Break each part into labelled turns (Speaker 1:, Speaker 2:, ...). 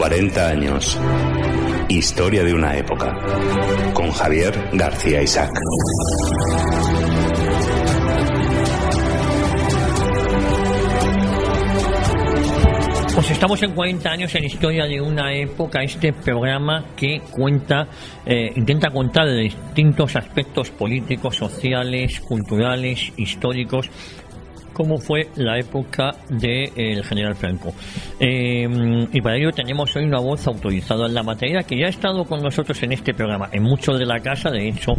Speaker 1: 40 años. Historia de una época. Con Javier García Isaac.
Speaker 2: Pues estamos en 40 años en Historia de una época, este programa que intenta contar de distintos aspectos políticos, sociales, culturales, históricos, cómo fue la época del general Franco. Y para ello tenemos hoy una voz autorizada en la materia que ya ha estado con nosotros en este programa, en muchos de la casa. De hecho,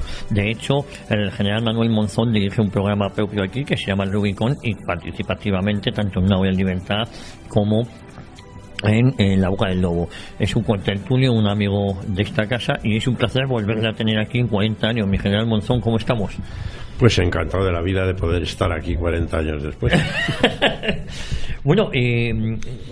Speaker 2: el general Manuel Monzón dirige un programa propio aquí que se llama el Rubicón y participa activamente tanto en Una Hora en Libertad como en La Boca del Lobo. Es un contertulio, un amigo de esta casa, y es un placer volverle a tener aquí en 40 años. Mi general Monzón, ¿cómo estamos?
Speaker 3: Pues encantado de la vida de poder estar aquí 40 años después.
Speaker 2: Bueno,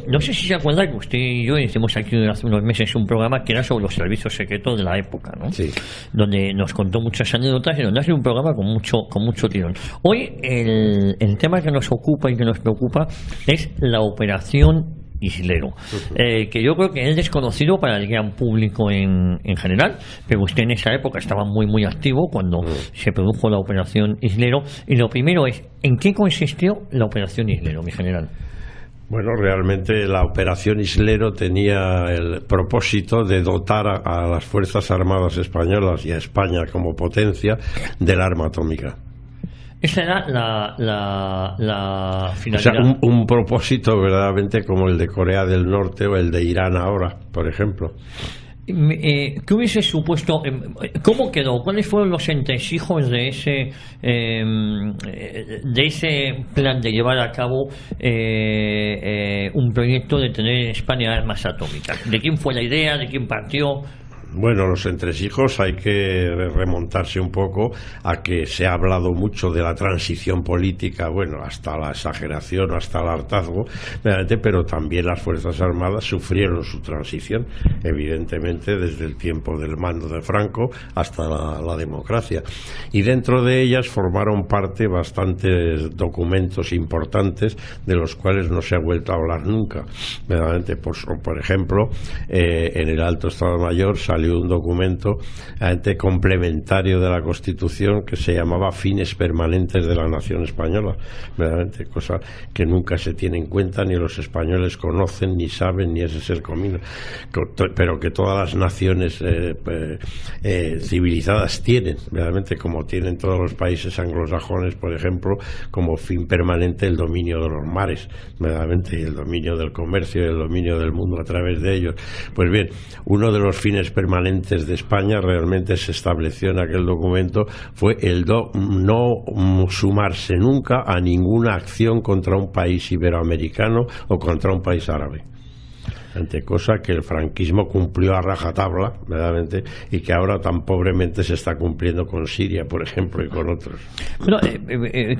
Speaker 2: no sé si se acuerda que usted y yo hicimos aquí hace unos meses un programa que era sobre los servicios secretos de la época, ¿no? Sí. Donde nos contó muchas anécdotas y donde ha sido un programa con mucho tirón. Hoy el tema que nos ocupa y que nos preocupa es la operación Islero, que yo creo que es desconocido para el gran público en general, pero usted en esa época estaba muy activo cuando se produjo la operación Islero. Y lo primero es, ¿en qué consistió la operación Islero, mi general?
Speaker 3: Bueno, realmente la operación Islero tenía el propósito de dotar a las Fuerzas Armadas españolas y a España como potencia del arma atómica.
Speaker 2: Esa era la finalidad.
Speaker 3: O sea, un propósito verdaderamente como el de Corea del Norte o el de Irán ahora, por ejemplo.
Speaker 2: ¿Qué hubiese supuesto? ¿Cómo quedó? ¿Cuáles fueron los entresijos de ese plan de llevar a cabo un proyecto de tener en España armas atómicas? ¿De quién fue la idea? ¿De quién partió?
Speaker 3: Bueno, los entresijos hay que remontarse un poco a que se ha hablado mucho de la transición política, bueno, hasta la exageración, hasta el hartazgo, pero también las Fuerzas Armadas sufrieron su transición, evidentemente, desde el tiempo del mando de Franco hasta la democracia. Y dentro de ellas formaron parte bastantes documentos importantes de los cuales no se ha vuelto a hablar nunca. Verdaderamente, por ejemplo, en el Alto Estado Mayor salió un documento complementario de la Constitución que se llamaba Fines Permanentes de la Nación Española, verdaderamente, cosa que nunca se tiene en cuenta, ni los españoles conocen, ni saben, ni ese es el camino, pero que todas las naciones civilizadas tienen, verdaderamente, como tienen todos los países anglosajones, por ejemplo, como fin permanente el dominio de los mares, verdaderamente, y el dominio del comercio y el dominio del mundo a través de ellos. Pues bien, uno de los fines permanentes de España realmente se estableció en aquel documento fue el no sumarse nunca a ninguna acción contra un país iberoamericano o contra un país árabe. Cosa que el franquismo cumplió a rajatabla, verdaderamente, y que ahora tan pobremente se está cumpliendo con Siria, por ejemplo, y con otros.
Speaker 2: Bueno,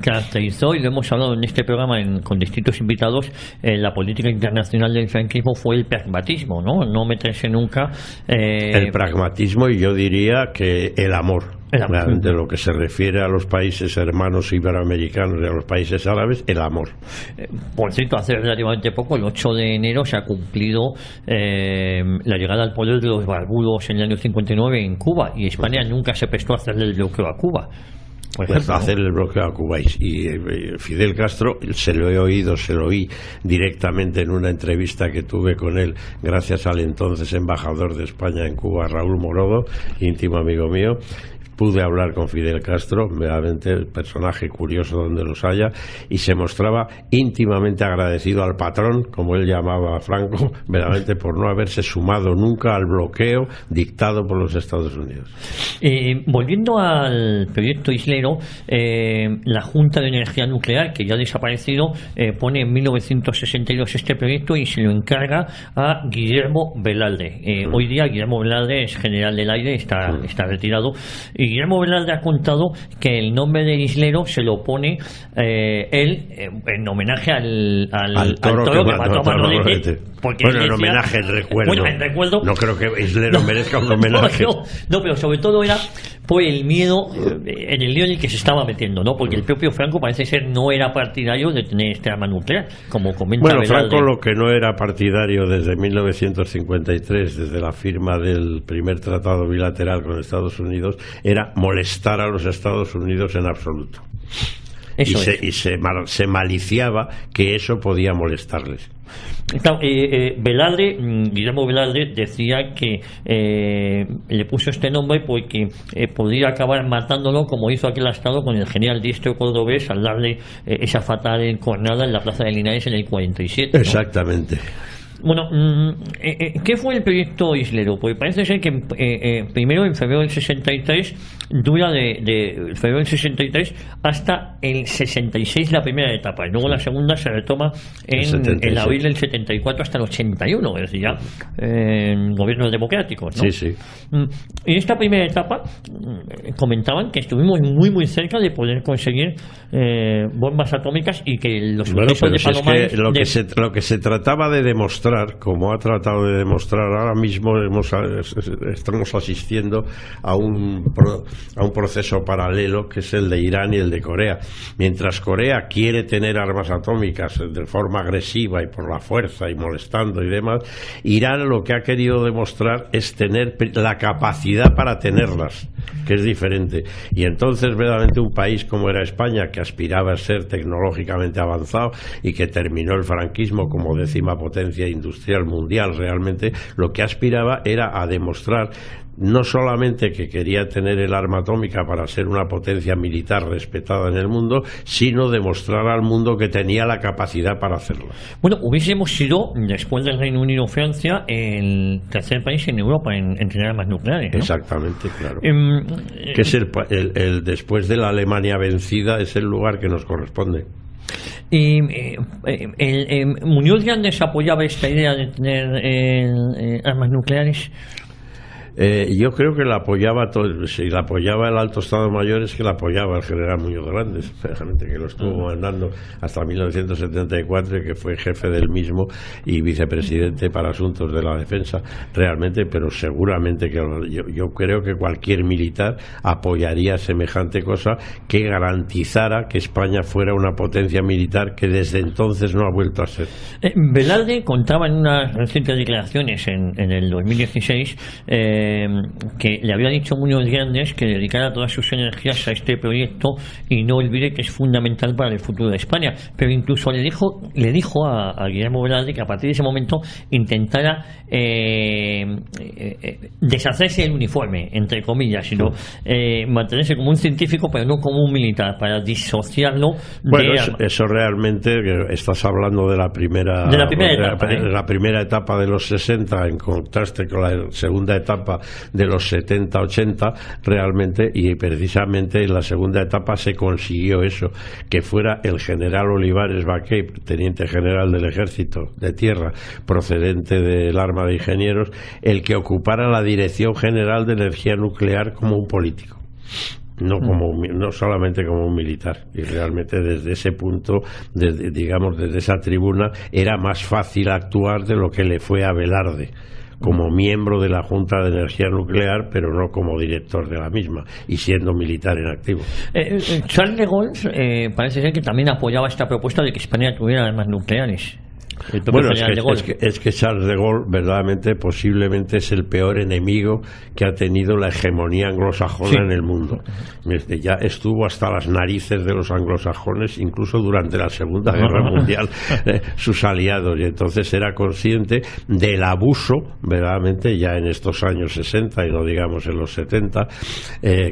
Speaker 2: caracterizó, y lo hemos hablado en este programa con distintos invitados, la política internacional del franquismo fue el pragmatismo, no meterse nunca.
Speaker 3: El pragmatismo, y yo diría que el amor. De lo que se refiere a los países hermanos iberoamericanos y a los países árabes, el amor.
Speaker 2: Por cierto, hace relativamente poco, el 8 de enero, se ha cumplido la llegada al poder de los barbudos en el año 59 en Cuba, y España nunca se prestó a hacerle el bloqueo a Cuba.
Speaker 3: Pues hacer el bloqueo a Cuba, y Fidel Castro se lo oí directamente en una entrevista que tuve con él gracias al entonces embajador de España en Cuba, Raúl Morodo, íntimo amigo mío. Pude hablar con Fidel Castro, verdaderamente el personaje curioso donde los haya, y se mostraba íntimamente agradecido al patrón, como él llamaba a Franco, verdaderamente por no haberse sumado nunca al bloqueo dictado por los Estados Unidos.
Speaker 2: Volviendo al proyecto Islero, la Junta de Energía Nuclear, que ya ha desaparecido, pone en 1962 este proyecto y se lo encarga a Guillermo Velarde. Hoy día Guillermo Velarde es general del aire, está retirado. Y Guillermo Velarde ha contado que el nombre de Islero se lo pone él en homenaje al toro que mató a Manolete, Porque
Speaker 3: bueno, en homenaje, en recuerdo.
Speaker 2: Bueno, en recuerdo.
Speaker 3: No creo que Isler merezca un homenaje.
Speaker 2: No, pero sobre todo era por el miedo en el lío en el que se estaba metiendo, ¿no? Porque el propio Franco parece ser no era partidario de tener este arma nuclear, como comenta
Speaker 3: Bueno,
Speaker 2: Velarde.
Speaker 3: Franco lo que no era partidario desde 1953, desde la firma del primer tratado bilateral con Estados Unidos, era molestar a los Estados Unidos en absoluto.
Speaker 2: Eso
Speaker 3: Y se maliciaba que eso podía molestarles.
Speaker 2: Guillermo Velarde decía que le puso este nombre porque podría acabar matándolo, como hizo aquel estado con el general diestro cordobés al darle esa fatal encornada en la plaza de Linares en el 47, ¿no?
Speaker 3: Exactamente.
Speaker 2: Bueno, ¿qué fue el proyecto Islero? Pues parece ser que primero en febrero del 63 dura de febrero del 63 hasta el 66 la primera etapa, y luego la segunda se retoma en abril del 74 hasta el 81, es decir, ya en gobiernos democráticos, ¿no?
Speaker 3: Sí, sí.
Speaker 2: En esta primera etapa comentaban que estuvimos muy muy cerca de poder conseguir bombas atómicas y que los sucesos de Palomares...
Speaker 3: lo que se trataba de demostrar, como ha tratado de demostrar ahora mismo, estamos asistiendo a un proceso paralelo que es el de Irán y el de Corea. Mientras Corea quiere tener armas atómicas de forma agresiva y por la fuerza y molestando y demás, Irán lo que ha querido demostrar es tener la capacidad para tenerlas, que es diferente. Y entonces verdaderamente un país como era España, que aspiraba a ser tecnológicamente avanzado y que terminó el franquismo como 10ª potencia industrial mundial, realmente lo que aspiraba era a demostrar no solamente que quería tener el arma atómica para ser una potencia militar respetada en el mundo, sino demostrar al mundo que tenía la capacidad para hacerlo.
Speaker 2: Bueno, hubiésemos sido, después del Reino Unido o Francia, el tercer país en Europa en tener armas nucleares, ¿no?
Speaker 3: Exactamente, claro. Que es el después de la Alemania vencida, es el lugar que nos corresponde.
Speaker 2: Muñoz Grandes apoyaba esta idea de tener armas nucleares.
Speaker 3: Yo creo que la apoyaba todo. Si la apoyaba el Alto Estado Mayor, es que la apoyaba el general Muñoz Grandes, realmente, que lo estuvo mandando hasta 1974 y que fue jefe del mismo y vicepresidente para asuntos de la defensa, realmente. Pero seguramente que yo creo que cualquier militar apoyaría semejante cosa que garantizara que España fuera una potencia militar, que desde entonces no ha vuelto a ser.
Speaker 2: Velarde contaba en unas recientes declaraciones en el 2016 que le había dicho Muñoz Grandes que dedicara todas sus energías a este proyecto y no olvide que es fundamental para el futuro de España. Pero incluso le dijo a Guillermo Velarde que a partir de ese momento intentara deshacerse del uniforme, entre comillas, sino mantenerse como un científico pero no como un militar, para disociarlo.
Speaker 3: Bueno, eso realmente, que estás hablando de la primera etapa de los 60 en contraste con la segunda etapa de los 70-80 realmente, y precisamente en la segunda etapa se consiguió eso, que fuera el general Olivares Baqué, teniente general del Ejército de Tierra procedente del Arma de Ingenieros, el que ocupara la Dirección General de Energía Nuclear como un político. No solamente como un militar. Y realmente desde ese punto, desde esa tribuna, era más fácil actuar de lo que le fue a Velarde como miembro de la Junta de Energía Nuclear, pero no como director de la misma, y siendo militar en activo.
Speaker 2: Charles de Gaulle parece ser que también apoyaba esta propuesta de que España tuviera armas nucleares.
Speaker 3: Bueno, es que Charles de Gaulle verdaderamente posiblemente es el peor enemigo que ha tenido la hegemonía anglosajona en el mundo. Ya estuvo hasta las narices de los anglosajones, incluso durante la Segunda Guerra Mundial, sus aliados, y entonces era consciente del abuso, verdaderamente, ya en estos años 60 y no digamos en los 70,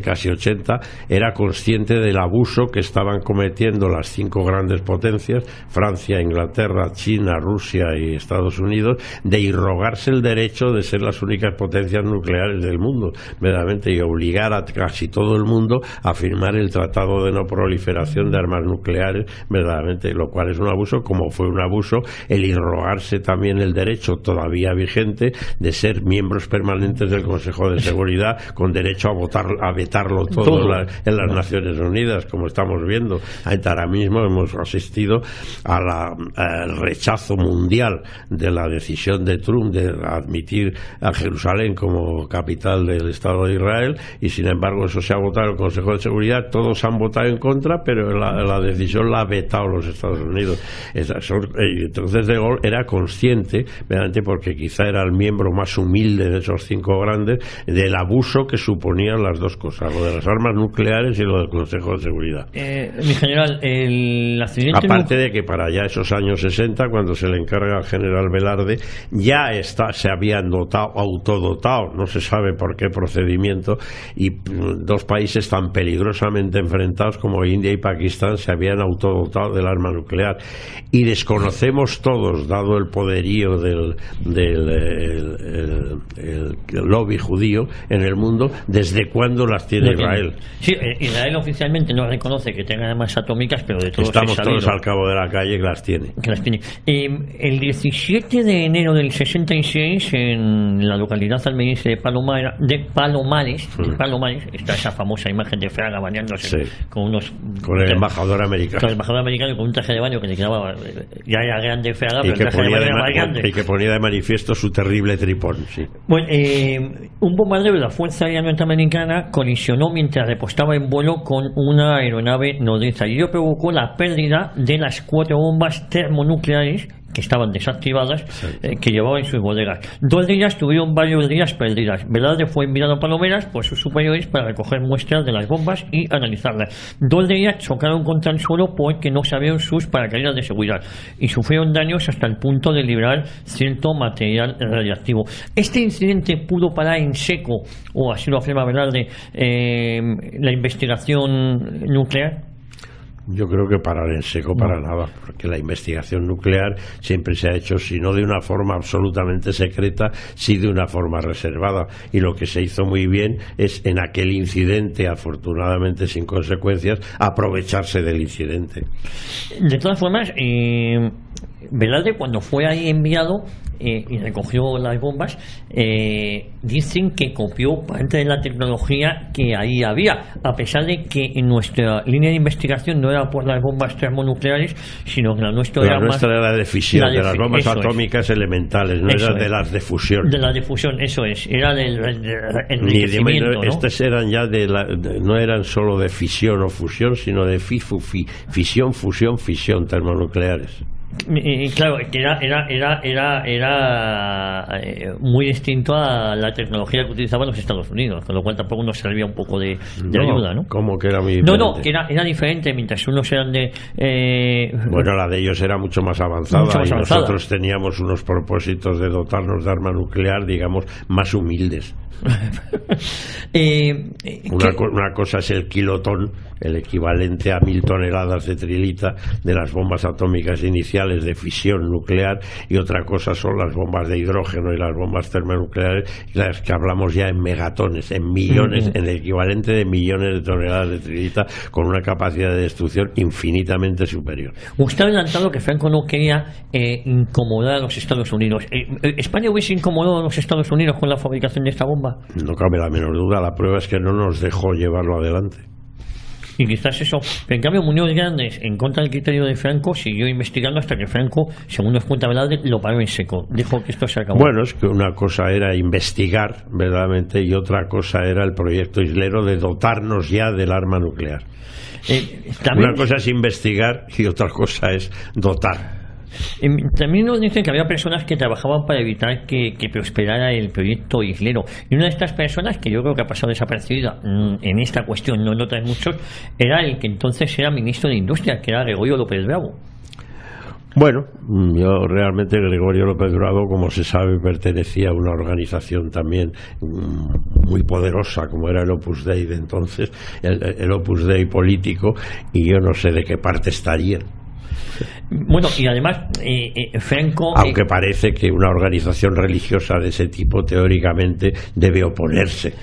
Speaker 3: casi 80, era consciente del abuso que estaban cometiendo las 5 grandes potencias, Francia, Inglaterra, China, Rusia y Estados Unidos, de irrogarse el derecho de ser las únicas potencias nucleares del mundo, verdaderamente, y obligar a casi todo el mundo a firmar el Tratado de No Proliferación de Armas Nucleares, verdaderamente, lo cual es un abuso, como fue un abuso el irrogarse también el derecho todavía vigente de ser miembros permanentes del Consejo de Seguridad, con derecho a vetarlo todo en las Naciones Unidas, como estamos viendo. Ahora mismo hemos asistido al rechazo rechazo mundial de la decisión de Trump de admitir a Jerusalén como capital del Estado de Israel, y sin embargo eso se ha votado en el Consejo de Seguridad. Todos han votado en contra, pero la decisión la ha vetado los Estados Unidos. Entonces De Gaulle era consciente, porque quizá era el miembro más humilde de esos 5 grandes, del abuso que suponían las dos cosas, lo de las armas nucleares y lo del Consejo de Seguridad.
Speaker 2: Mi general, el accidente...
Speaker 3: Aparte de que para ya esos años 60, cuando se le encarga al general Velarde, ya se habían autodotado, no se sabe por qué procedimiento, y 2 países tan peligrosamente enfrentados como India y Pakistán se habían autodotado del arma nuclear. Y desconocemos todos, dado el poderío del lobby judío en el mundo, desde cuándo las tiene Israel.
Speaker 2: Sí, Israel oficialmente no reconoce que tenga armas atómicas, pero de todos
Speaker 3: estamos todos al cabo de la calle que las tiene.
Speaker 2: El 17 de enero del 66, en la localidad almeriense de Palomares, está esa famosa imagen de Fraga bañándose con el
Speaker 3: embajador americano.
Speaker 2: Con el embajador americano con un traje de baño que le quedaba, ya era grande Fraga, pero
Speaker 3: el traje de baño era más grande. Y que ponía de manifiesto su terrible tripón. Sí.
Speaker 2: Bueno, un bombardero de la Fuerza Aérea Norteamericana colisionó mientras repostaba en vuelo con una aeronave nodriza y ello provocó la pérdida de las 4 bombas termonucleares que estaban desactivadas, que llevaba en sus bodegas. 2 de ellas tuvieron varios días perdidas. Velarde fue enviado a Palomares por sus superiores para recoger muestras de las bombas y analizarlas. 2 de ellas chocaron contra el suelo porque no se abrieron sus paracaídas de seguridad y sufrieron daños hasta el punto de liberar cierto material radiactivo. ¿Este incidente pudo parar en seco, o así lo afirma Velarde, la investigación nuclear?
Speaker 3: Yo creo que parar en seco para nada, porque la investigación nuclear siempre se ha hecho, si no de una forma absolutamente secreta, sí de una forma reservada, y lo que se hizo muy bien es, en aquel incidente, afortunadamente sin consecuencias, aprovecharse del incidente.
Speaker 2: De todas formas, Velarde, cuando fue ahí enviado y recogió las bombas, dicen que copió parte de la tecnología que ahí había, a pesar de que en nuestra línea de investigación no era por las bombas termonucleares, sino que la nuestra
Speaker 3: era de fisión, de las bombas atómicas elementales, no era de las de fusión.
Speaker 2: De la de fusión, eso es, era del enriquecimiento, ¿no?
Speaker 3: Estas eran ya no eran solo de fisión o fusión, sino de fisión, fusión, fisión termonucleares.
Speaker 2: Claro, que era muy distinto a la tecnología que utilizaban los Estados Unidos, con lo cual tampoco nos servía un poco de ayuda, ¿no?
Speaker 3: ¿Cómo que era muy diferente?
Speaker 2: No, que era diferente, mientras unos eran de...
Speaker 3: Bueno, la de ellos era mucho más avanzada, nosotros teníamos unos propósitos de dotarnos de arma nuclear, digamos, más humildes. Una cosa es el kilotón, el equivalente a 1000 toneladas de trilita de las bombas atómicas iniciales de fisión nuclear, y otra cosa son las bombas de hidrógeno y las bombas termonucleares, las que hablamos ya en megatones, en millones, en el equivalente de millones de toneladas de trilita, con una capacidad de destrucción infinitamente superior.
Speaker 2: Usted ha adelantado que Franco no quería incomodar a los Estados Unidos. ¿España hubiese incomodado a los Estados Unidos con la fabricación de esta bomba?
Speaker 3: No cabe la menor duda, la prueba es que no nos dejó llevarlo adelante.
Speaker 2: Y quizás eso, pero en cambio Muñoz Grandes, en contra del criterio de Franco, siguió investigando hasta que Franco, según nos cuenta Velarde, lo paró en seco, dijo que esto se acabó.
Speaker 3: Bueno, es que una cosa era investigar verdaderamente y otra cosa era el proyecto islero de dotarnos ya del arma nuclear. Una cosa es investigar y otra cosa es dotar.
Speaker 2: También nos dicen que había personas que trabajaban para evitar que prosperara el proyecto islero, y una de estas personas, que yo creo que ha pasado desapercibida en esta cuestión, no en otras muchos, era el que entonces era ministro de Industria, que era Gregorio López Bravo.
Speaker 3: Bueno, yo realmente Gregorio López Bravo, como se sabe, pertenecía a una organización también muy poderosa como era el Opus Dei de entonces, el Opus Dei político, y yo no sé de qué parte estaría.
Speaker 2: Bueno, y además Franco,
Speaker 3: aunque parece que una organización religiosa de ese tipo teóricamente debe oponerse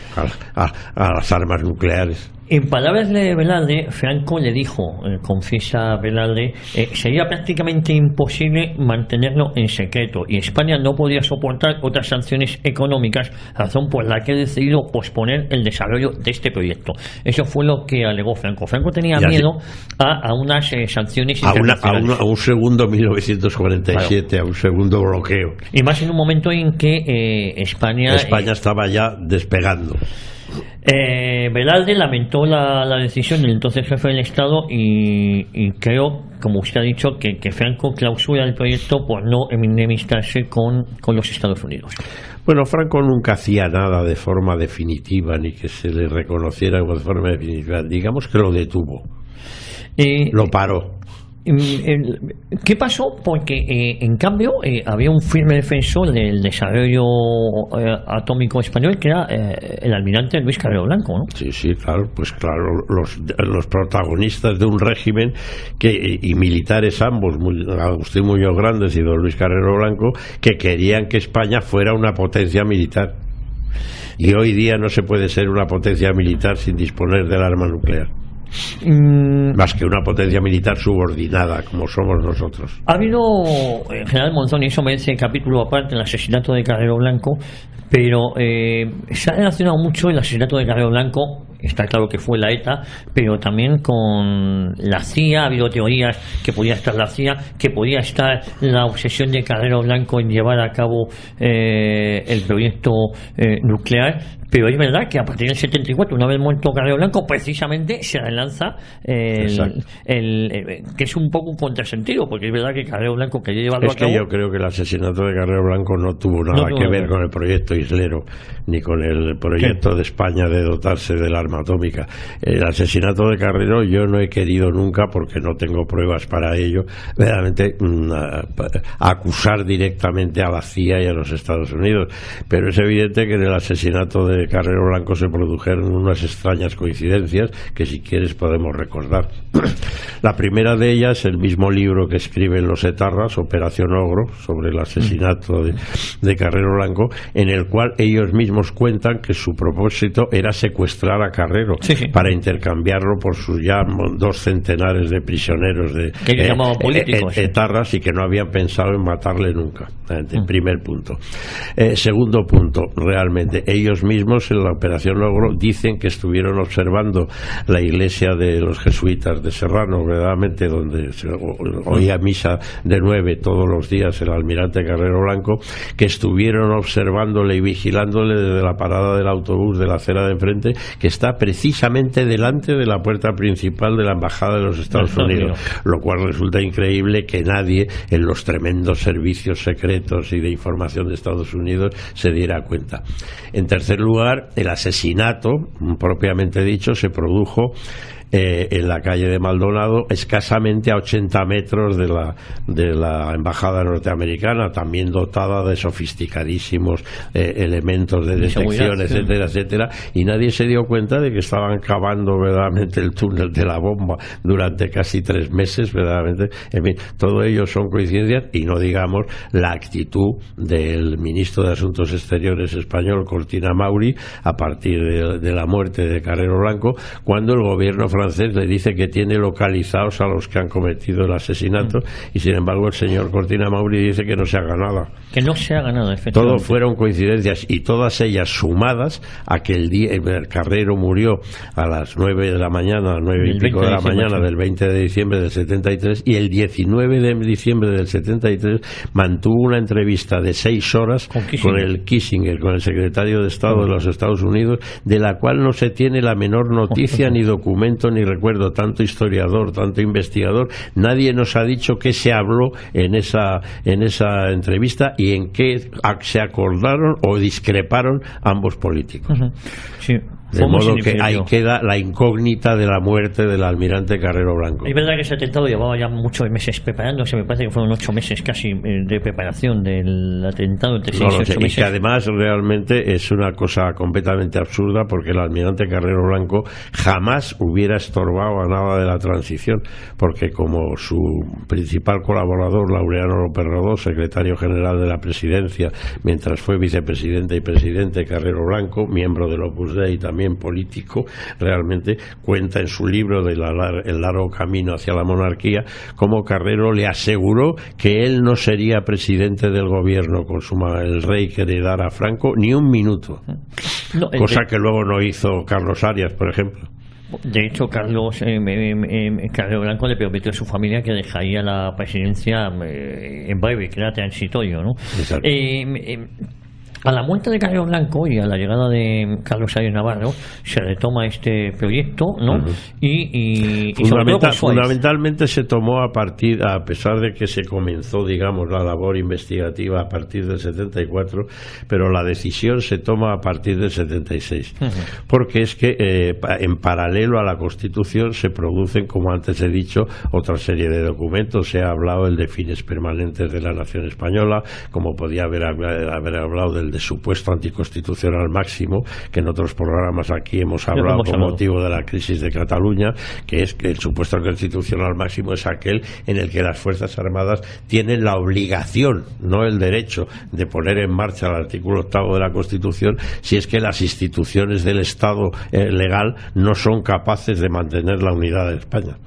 Speaker 3: a las armas nucleares.
Speaker 2: En palabras de Velarde, Franco le dijo, confiesa Velarde, sería prácticamente imposible mantenerlo en secreto y España no podía soportar otras sanciones económicas, razón por la que he decidido posponer el desarrollo de este proyecto. Eso fue lo que alegó Franco. Franco tenía miedo a unas sanciones internacionales.
Speaker 3: A un segundo 1947, claro. A un segundo bloqueo.
Speaker 2: Y más en un momento en que España
Speaker 3: estaba ya despegando.
Speaker 2: Velarde lamentó la decisión del entonces jefe del Estado y creo, como usted ha dicho, que Franco clausura el proyecto por no enemistarse con los Estados Unidos.
Speaker 3: Bueno, Franco nunca hacía nada de forma definitiva ni que se le reconociera de forma definitiva. Digamos que lo detuvo, lo paró.
Speaker 2: ¿Qué pasó? Porque en cambio había un firme defensor del desarrollo atómico español que era el almirante Luis Carrero Blanco, ¿no?
Speaker 3: Sí, claro, pues claro, los protagonistas de un régimen y militares ambos, Agustín Muñoz Grandes y don Luis Carrero Blanco, que querían que España fuera una potencia militar. Y hoy día no se puede ser una potencia militar sin disponer del arma nuclear. Más que una potencia militar subordinada como somos nosotros.
Speaker 2: Ha habido, general Monzón, y eso merece capítulo aparte, el asesinato de Carrero Blanco, pero se ha relacionado mucho el asesinato de Carrero Blanco. Está claro que fue la ETA, pero también con la CIA. Ha habido teorías que podía estar la CIA, que podía estar la obsesión de Carrero Blanco en llevar a cabo el proyecto nuclear. Pero es verdad que a partir del 74, una vez muerto Carrero Blanco, precisamente se relanza que es un poco un contrasentido, porque es verdad que Carrero Blanco quería llevarlo a cabo.
Speaker 3: Es que yo creo que el asesinato de Carrero Blanco no tuvo nada que ver con el proyecto islero, ni con el proyecto de España de dotarse del arma atómica. El asesinato de Carrero yo no he querido nunca, porque no tengo pruebas para ello, verdaderamente acusar directamente a la CIA y a los Estados Unidos, pero es evidente que en el asesinato de Carrero Blanco se produjeron unas extrañas coincidencias que si quieres podemos recordar. La primera de ellas, el mismo libro que escriben los etarras, Operación Ogro, sobre el asesinato de Carrero Blanco, en el cual ellos mismos cuentan que su propósito era secuestrar a Carrero para intercambiarlo por sus ya 2 centenares de prisioneros de etarras, y que no habían pensado en matarle nunca. Primer punto. Segundo punto, realmente ellos mismos en la Operación Ogro dicen que estuvieron observando la iglesia de los jesuitas de Serrano, verdaderamente, donde se oía misa de 9 todos los días el almirante Carrero Blanco, que estuvieron observándole y vigilándole desde la parada del autobús de la acera de enfrente, que está precisamente delante de la puerta principal de la embajada de los Estados Unidos, lo cual resulta increíble que nadie en los tremendos servicios secretos y de información de Estados Unidos se diera cuenta. En tercer lugar, el asesinato propiamente dicho se produjo en la calle de Maldonado, escasamente a 80 metros de la embajada norteamericana, también dotada de sofisticadísimos elementos de detección, etcétera, etcétera, y nadie se dio cuenta de que estaban cavando verdaderamente el túnel de la bomba durante casi 3 meses, verdaderamente. En fin, todo ello son coincidencias, y no digamos la actitud del ministro de Asuntos Exteriores español, Cortina Mauri, a partir de la muerte de Carrero Blanco, cuando el gobierno francés le dice que tiene localizados a los que han cometido el asesinato, y sin embargo el señor Cortina Mauri dice que no se haga nada.
Speaker 2: Que no se haga nada, efectivamente.
Speaker 3: Todo fueron coincidencias, y todas ellas sumadas a que el Carrero murió a las 9 de la mañana, 9 y pico de la mañana del 20 de diciembre del 73, y el 19 de diciembre del 73 mantuvo una entrevista de 6 horas con el Kissinger, con el secretario de Estado de los Estados Unidos, de la cual no se tiene la menor noticia, ni documento, ni recuerdo. Tanto historiador, tanto investigador, nadie nos ha dicho qué se habló en esa entrevista y en qué se acordaron o discreparon ambos políticos.
Speaker 2: Sí.
Speaker 3: De modo que ahí queda la incógnita de la muerte del almirante Carrero Blanco.
Speaker 2: Es verdad que ese atentado llevaba ya muchos meses preparándose, me parece que fueron 8 meses casi de preparación del atentado, entre 6 y 8 meses.
Speaker 3: Y que además realmente es una cosa completamente absurda, porque el almirante Carrero Blanco jamás hubiera estorbado a nada de la transición, porque como su principal colaborador, Laureano López Rodó, secretario general de la presidencia, mientras fue vicepresidente y presidente Carrero Blanco, miembro del Opus Dei también también político, realmente cuenta en su libro de El largo camino hacia la monarquía, como Carrero le aseguró que él no sería presidente del gobierno con el rey que heredara a Franco ni un minuto, cosa que luego no hizo Carlos Arias, por ejemplo.
Speaker 2: De hecho, Carlos Blanco le prometió a su familia que dejaría la presidencia en breve, que era transitorio, ¿no? A la muerte de Carlos Blanco y a la llegada de Carlos Arias Navarro se retoma este proyecto, ¿no? Y
Speaker 3: fundamentalmente se tomó a pesar de que se comenzó, digamos, la labor investigativa a partir del 74, pero la decisión se toma a partir del 76, porque es que en paralelo a la Constitución se producen, como antes he dicho, otra serie de documentos. Se ha hablado del de fines permanentes de la nación española, como podía haber hablado del de supuesto anticonstitucional máximo, que en otros programas aquí hemos hablado con motivo de la crisis de Cataluña, que es que el supuesto constitucional máximo es aquel en el que las Fuerzas Armadas tienen la obligación, no el derecho, de poner en marcha el artículo 8 de la Constitución si es que las instituciones del Estado legal no son capaces de mantener la unidad de España.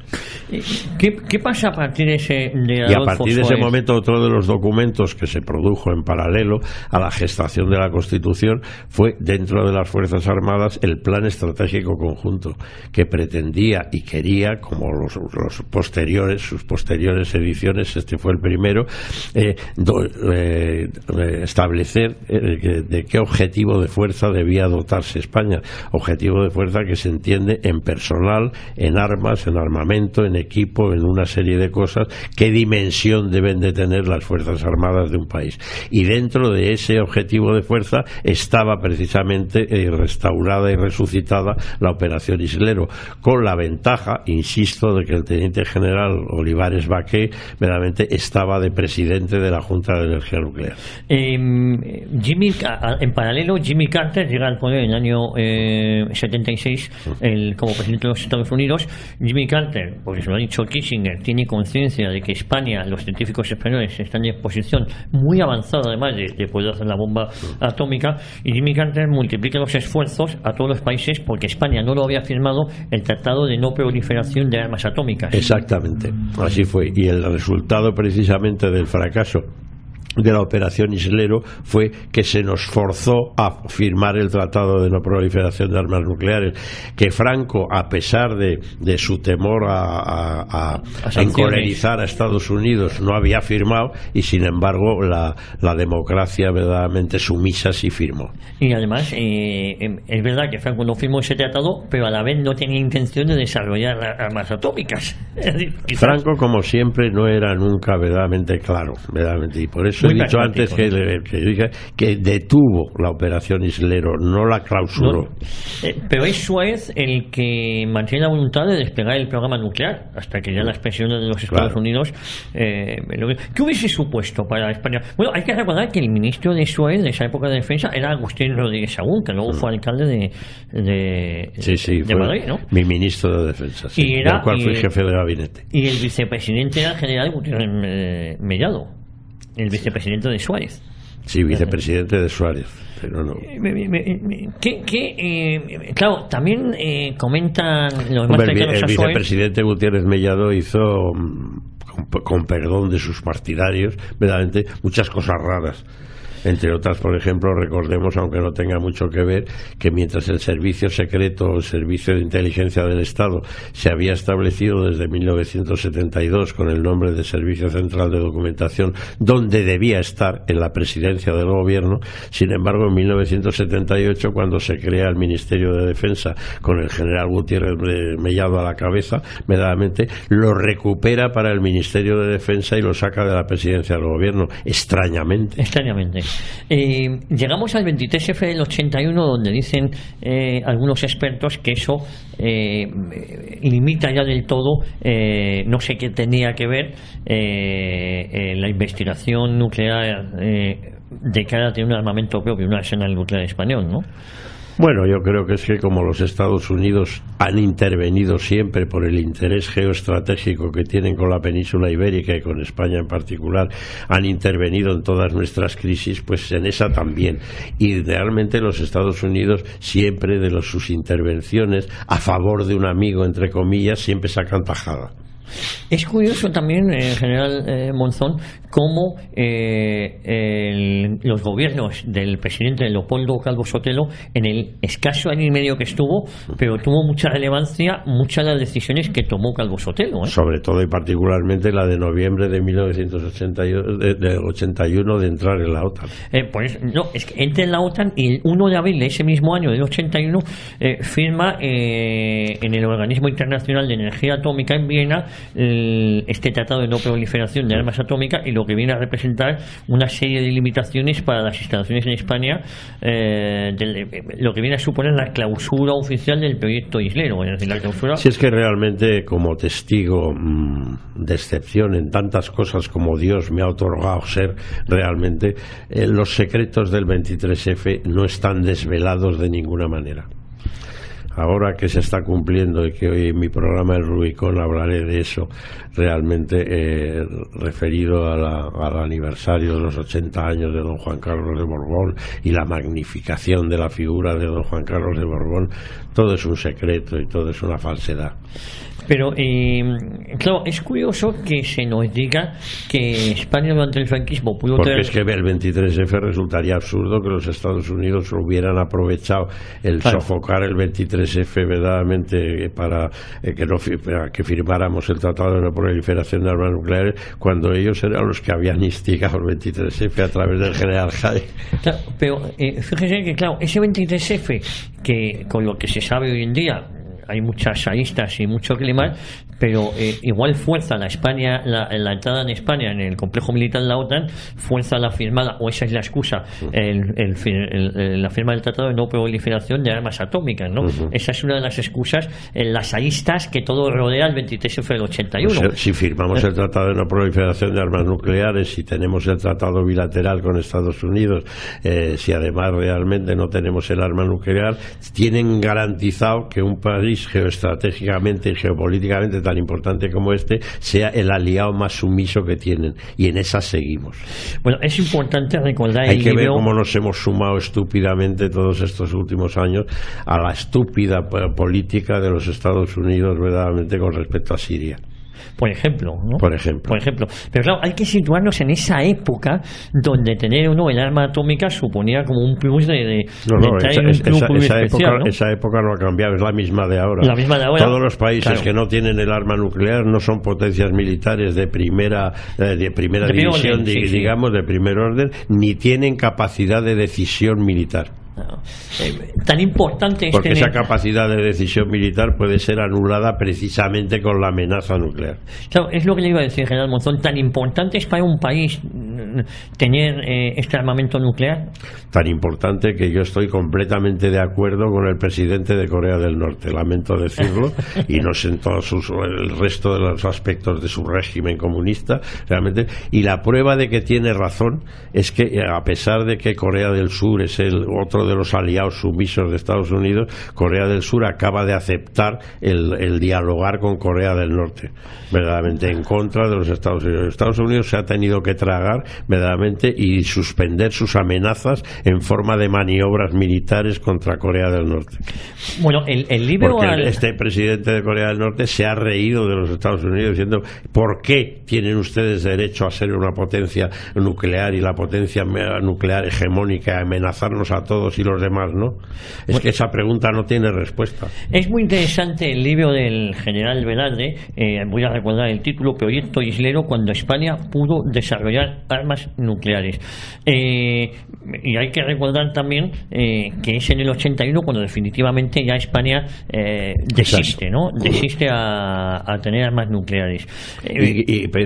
Speaker 2: ¿Qué pasa a partir de ese
Speaker 3: Y a partir de ese momento, otro de los documentos que se produjo en paralelo a la gestación de la Constitución fue, dentro de las Fuerzas Armadas, el Plan Estratégico Conjunto, que pretendía y quería, como sus posteriores ediciones, este fue el primero, establecer de qué objetivo de fuerza debía dotarse España. Objetivo de fuerza que se entiende en personal, en armas, en armamento, en equipo, en una serie de cosas. ¿Qué dimensión deben de tener las Fuerzas Armadas de un país? Y dentro de ese objetivo de fuerza estaba precisamente restaurada y resucitada la Operación Islero, con la ventaja, insisto, de que el teniente general Olivares Baqué verdaderamente estaba de presidente de la Junta de Energía Nuclear.
Speaker 2: En paralelo, Jimmy Carter llega al poder en el año 76 como presidente de los Estados Unidos. Jimmy Carter, porque se lo ha dicho Kissinger, tiene conciencia de que España, los científicos españoles, están en posición muy avanzada, además de poder hacer la bomba atómica, y Jimmy Carter multiplica los esfuerzos a todos los países porque España no lo había firmado, el Tratado de No Proliferación de Armas Atómicas.
Speaker 3: Exactamente, así fue. Y el resultado precisamente del fracaso de la Operación Islero fue que se nos forzó a firmar el Tratado de No Proliferación de Armas Nucleares, que Franco, a pesar de su temor a encolerizar a Estados Unidos, no había firmado, y sin embargo la democracia verdaderamente sumisa sí firmó.
Speaker 2: Y además es verdad que Franco no firmó ese tratado, pero a la vez no tenía intención de desarrollar armas atómicas.
Speaker 3: Franco, como siempre, no era nunca verdaderamente claro, verdaderamente, y por eso he dicho antes que detuvo la Operación Islero, no la clausuró.
Speaker 2: Pero es Suárez el que mantiene la voluntad de desplegar el programa nuclear, hasta que ya las presiones de los Estados Unidos. ¿Qué hubiese supuesto para España? Bueno, hay que recordar que el ministro de Suárez de esa época de defensa era Agustín Rodríguez Sagún, que luego fue alcalde de Madrid, ¿no?
Speaker 3: Mi ministro de defensa, del cual fui jefe de gabinete.
Speaker 2: Y el vicepresidente era el general Gutiérrez Mellado, el vicepresidente de Suárez.
Speaker 3: Sí, vicepresidente de Suárez, pero no.
Speaker 2: Claro, también comentan los más cercanos a Suárez.
Speaker 3: El vicepresidente Gutiérrez Mellado hizo, con perdón de sus partidarios, verdaderamente muchas cosas raras. Entre otras, por ejemplo, recordemos, aunque no tenga mucho que ver, que mientras el servicio secreto, el servicio de inteligencia del Estado, se había establecido desde 1972 con el nombre de Servicio Central de Documentación, donde debía estar, en la presidencia del gobierno, sin embargo, en 1978, cuando se crea el Ministerio de Defensa con el general Gutiérrez Mellado a la cabeza, verdaderamente lo recupera para el Ministerio de Defensa y lo saca de la presidencia del gobierno, extrañamente.
Speaker 2: Llegamos al 23F del 81, donde dicen algunos expertos que eso limita ya del todo, no sé qué tenía que ver la investigación nuclear de cara a tener un armamento propio, un arsenal nuclear español, ¿no?
Speaker 3: Bueno, yo creo que es que como los Estados Unidos han intervenido siempre por el interés geoestratégico que tienen con la península ibérica y con España en particular, han intervenido en todas nuestras crisis, pues en esa también. Y realmente los Estados Unidos siempre de sus intervenciones a favor de un amigo, entre comillas, siempre sacan tajada.
Speaker 2: Es curioso también, general Monzón, cómo los gobiernos del presidente Leopoldo Calvo Sotelo, en el escaso año y medio que estuvo, pero tuvo mucha relevancia muchas de las decisiones que tomó Calvo Sotelo. Sobre
Speaker 3: todo y particularmente la de noviembre de 1981 de entrar en la OTAN.
Speaker 2: Pues no, es que entra en la OTAN y el 1 de abril de ese mismo año, del 81, firma en el Organismo Internacional de Energía Atómica en Viena este tratado de no proliferación de armas atómicas, y lo que viene a representar una serie de limitaciones para las instalaciones en España, lo que viene a suponer la clausura oficial del proyecto islero. Es decir, la clausura...
Speaker 3: Si es que realmente, como testigo de excepción en tantas cosas como Dios me ha otorgado ser, realmente los secretos del 23F no están desvelados de ninguna manera. Ahora que se está cumpliendo, y que hoy en mi programa El Rubicón hablaré de eso, realmente referido al aniversario de los 80 años de don Juan Carlos de Borbón y la magnificación de la figura de don Juan Carlos de Borbón, todo es un secreto y todo es una falsedad.
Speaker 2: Pero, claro, es curioso que se nos diga que España durante el franquismo pudo
Speaker 3: porque es que el 23F resultaría absurdo que los Estados Unidos hubieran aprovechado el sofocar el 23F verdaderamente para que firmáramos el Tratado de No Proliferación de Armas Nucleares, cuando ellos eran los que habían instigado el 23F a través del general Haig.
Speaker 2: Claro, pero fíjese que, claro, ese 23F, que con lo que se sabe hoy en día hay muchas aristas y mucho clima, pero igual fuerza la entrada en España en el complejo militar de la OTAN, fuerza la firmada, o esa es la excusa, la firma del Tratado de No Proliferación de Armas Atómicas, ¿no? Esa es una de las excusas, las aristas que todo rodea el 23F del 81.
Speaker 3: Pues, si firmamos el Tratado de No Proliferación de Armas Nucleares, si tenemos el tratado bilateral con Estados Unidos, si además realmente no tenemos el arma nuclear, tienen garantizado que un país geoestratégicamente y geopolíticamente tan importante como este sea el aliado más sumiso que tienen, y en esa seguimos.
Speaker 2: Bueno, es importante recordar
Speaker 3: hay que ver cómo nos hemos sumado estúpidamente todos estos últimos años a la estúpida política de los Estados Unidos verdaderamente con respecto a Siria.
Speaker 2: Por ejemplo, ¿no?
Speaker 3: Por ejemplo.
Speaker 2: Pero claro, hay que situarnos en esa época donde tener uno el arma atómica suponía como un plus de entrar en un club especial, ¿no?
Speaker 3: Esa época no ha cambiado, es la misma de ahora. Todos los países que no tienen el arma nuclear no son potencias militares de primera división, digamos, de primer orden, ni tienen capacidad de decisión militar.
Speaker 2: Tan importante es
Speaker 3: porque esa capacidad de decisión militar puede ser anulada precisamente con la amenaza nuclear.
Speaker 2: Claro, es lo que le iba a decir, general Monzón. Tan importante es para un país tener este armamento nuclear.
Speaker 3: Tan importante que yo estoy completamente de acuerdo con el presidente de Corea del Norte, lamento decirlo, y no sé en todos el resto de los aspectos de su régimen comunista, realmente. Y la prueba de que tiene razón es que, a pesar de que Corea del Sur es el otro de los aliados sumisos de Estados Unidos, Corea del Sur acaba de aceptar el dialogar con Corea del Norte, verdaderamente en contra de los Estados Unidos. Estados Unidos se ha tenido que tragar verdaderamente y suspender sus amenazas en forma de maniobras militares contra Corea del Norte.
Speaker 2: Bueno, el libro
Speaker 3: porque este presidente de Corea del Norte se ha reído de los Estados Unidos diciendo: ¿por qué tienen ustedes derecho a ser una potencia nuclear y la potencia nuclear hegemónica a amenazarnos a todos y los demás no? Es que esa pregunta no tiene respuesta.
Speaker 2: Es muy interesante el libro del general Velarde, voy a recordar el título: Proyecto Islero, cuando España pudo desarrollar armas nucleares. Y hay que recordar también que es en el 81 cuando definitivamente ya España desiste, ¿no? Desiste a tener armas nucleares.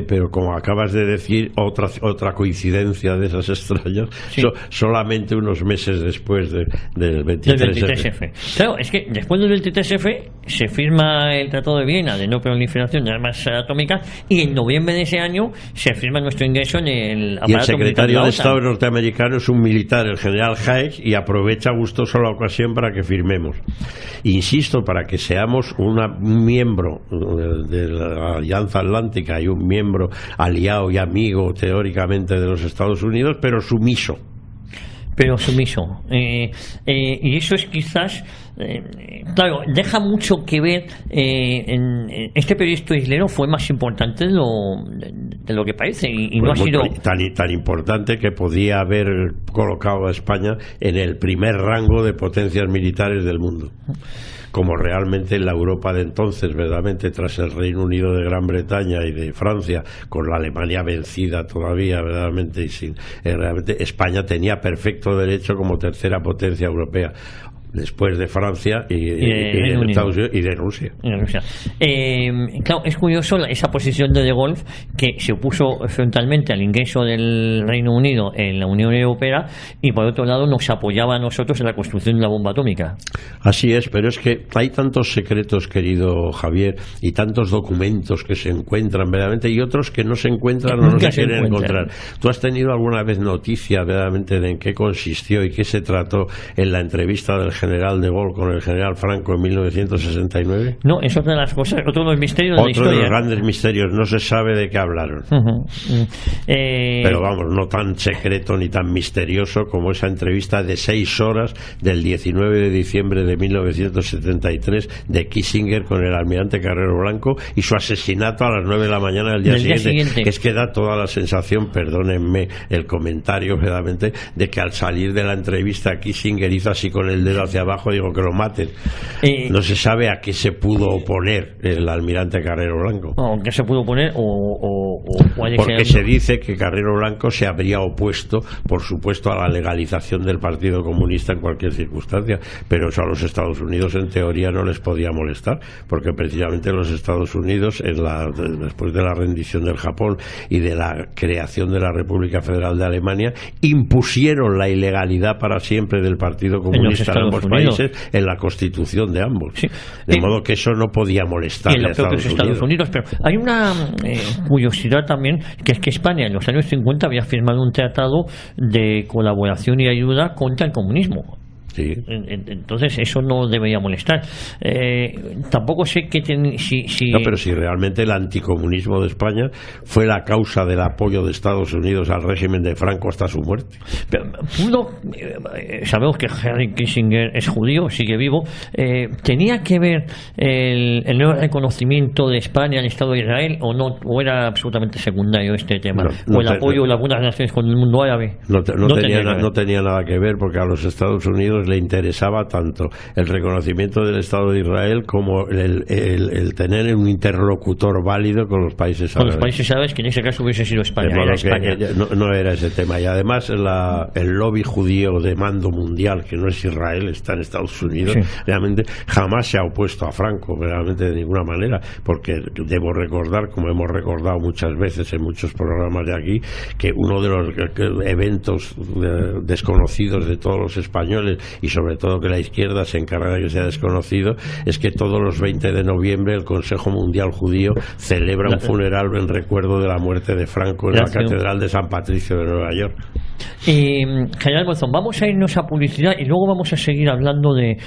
Speaker 3: Pero como acabas de decir, otra coincidencia de esas extrañas, sí. Solamente unos meses después después del 23F.
Speaker 2: Claro, es que después del 23F se firma el Tratado de Viena de no proliferación de armas atómicas y en noviembre de ese año se firma nuestro ingreso en el aparato.
Speaker 3: Y el secretario
Speaker 2: de
Speaker 3: de Estado norteamericano es un militar, el general Haig, y aprovecha gustoso la ocasión para que firmemos. Insisto, para que seamos un miembro de la Alianza Atlántica y un miembro aliado y amigo teóricamente de los Estados Unidos, pero sumiso. Y eso es quizás, claro, deja mucho que ver. Este proyecto islero fue más importante de lo que parece y no ha sido tan importante que podía haber colocado a España en el primer rango de potencias militares del mundo, como realmente en la Europa de entonces, verdaderamente, tras el Reino Unido de Gran Bretaña y de Francia, con la Alemania vencida todavía, verdaderamente, y sin realmente España tenía perfecto derecho como tercera potencia europea, después de Francia y de Estados Unidos y de Rusia.
Speaker 2: Claro, es curioso esa posición de Gaulle, que se opuso frontalmente al ingreso del Reino Unido en la Unión Europea y por otro lado nos apoyaba a nosotros en la construcción de la bomba atómica.
Speaker 3: Así es, pero es que hay tantos secretos, querido Javier, y tantos documentos que se encuentran verdaderamente y otros que no se encuentran o no se quieren encontrar. ¿Tú has tenido alguna vez noticia verdaderamente de en qué consistió y qué se trató en la entrevista del general de Gaulle con el general Franco en 1969?
Speaker 2: No, es otra de las cosas, otro de los misterios de la historia.
Speaker 3: Otro de los grandes misterios, no se sabe de qué hablaron. Pero vamos, no tan secreto ni tan misterioso como esa entrevista de 6 horas del 19 de diciembre de 1973 de Kissinger con el almirante Carrero Blanco y su asesinato a las 9 de la mañana del día siguiente. Que es que da toda la sensación, perdónenme el comentario verdaderamente, de que al salir de la entrevista Kissinger hizo así con el dedo hacia abajo, digo que lo maten. No se sabe a qué se pudo oponer el almirante Carrero Blanco.
Speaker 2: ¿Qué se pudo oponer?
Speaker 3: Porque se dice que Carrero Blanco se habría opuesto, por supuesto, a la legalización del Partido Comunista en cualquier circunstancia, pero eso a los Estados Unidos en teoría no les podía molestar, porque precisamente los Estados Unidos, después de la rendición del Japón y de la creación de la República Federal de Alemania, impusieron la ilegalidad para siempre del Partido Comunista en ambos países en la constitución de ambos. Sí. De modo que eso no podía molestar a
Speaker 2: Estados Unidos. Pero hay una curiosidad también, que es que España en los años 50 había firmado un tratado de colaboración y ayuda contra el comunismo.
Speaker 3: Sí.
Speaker 2: Entonces eso no debería molestar. Tampoco sé que
Speaker 3: No, pero si realmente el anticomunismo de España fue la causa del apoyo de Estados Unidos al régimen de Franco hasta su muerte.
Speaker 2: Pero sabemos que Henry Kissinger es judío, sigue vivo. ¿Tenía que ver el nuevo reconocimiento de España al Estado de Israel o no, o era absolutamente secundario este tema? ¿O el apoyo de algunas naciones con el mundo árabe?
Speaker 3: No tenía nada que ver, porque a los Estados Unidos le interesaba tanto el reconocimiento del Estado de Israel como el tener un interlocutor válido con los países árabes.
Speaker 2: Con los países árabes, que en ese caso hubiese sido España.
Speaker 3: No era ese tema. Y además el lobby judío de mando mundial, que no es Israel, está en Estados Unidos, realmente jamás se ha opuesto a Franco, realmente de ninguna manera, porque debo recordar, como hemos recordado muchas veces en muchos programas de aquí, que uno de los eventos desconocidos de todos los españoles, y sobre todo que la izquierda se encarga de que sea desconocido, es que todos los 20 de noviembre el Consejo Mundial Judío celebra un funeral en recuerdo de la muerte de Franco en la Catedral de San Patricio de Nueva York.
Speaker 2: General Bolzón, vamos a irnos a publicidad y luego vamos a seguir hablando de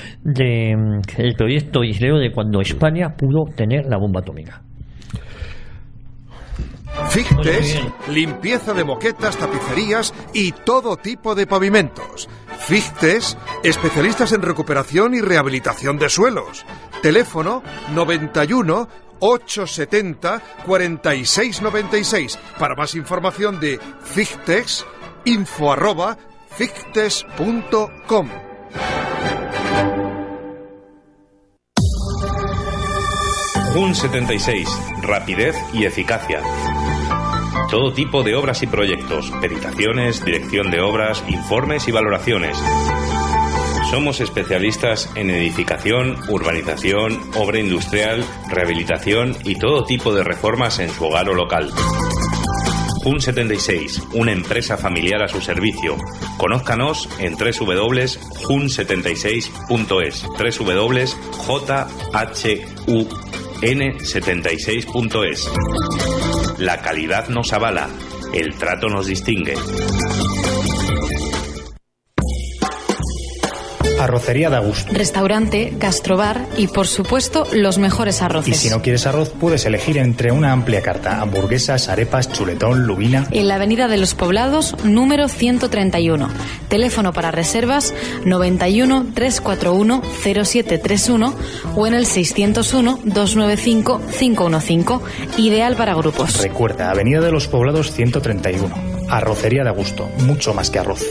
Speaker 2: el proyecto islero de cuando España pudo tener la bomba atómica.
Speaker 4: Fichtes, limpieza de moquetas, tapicerías y todo tipo de pavimentos. Fichtes, especialistas en recuperación y rehabilitación de suelos. Teléfono 91 870 4696. Para más información de Fichtes, info@fichtes.com.
Speaker 1: JUN 76, rapidez y eficacia. Todo tipo de obras y proyectos, peritaciones, dirección de obras, informes y valoraciones. Somos especialistas en edificación, urbanización, obra industrial, rehabilitación y todo tipo de reformas en su hogar o local. Jun76, una empresa familiar a su servicio. Conózcanos en www.jun76.es, www.jhun76.es. La calidad nos avala, el trato nos distingue.
Speaker 5: Arrocería de Augusto.
Speaker 6: Restaurante, gastrobar y, por supuesto, los mejores arroces.
Speaker 5: Y si no quieres arroz, puedes elegir entre una amplia carta: hamburguesas, arepas, chuletón, lubina.
Speaker 6: En la Avenida de los Poblados, número 131. Teléfono para reservas 91 341 0731 o en el 601 295 515. Ideal para grupos.
Speaker 5: Recuerda, Avenida de los Poblados 131. Arrocería de Augusto. Mucho más que arroz.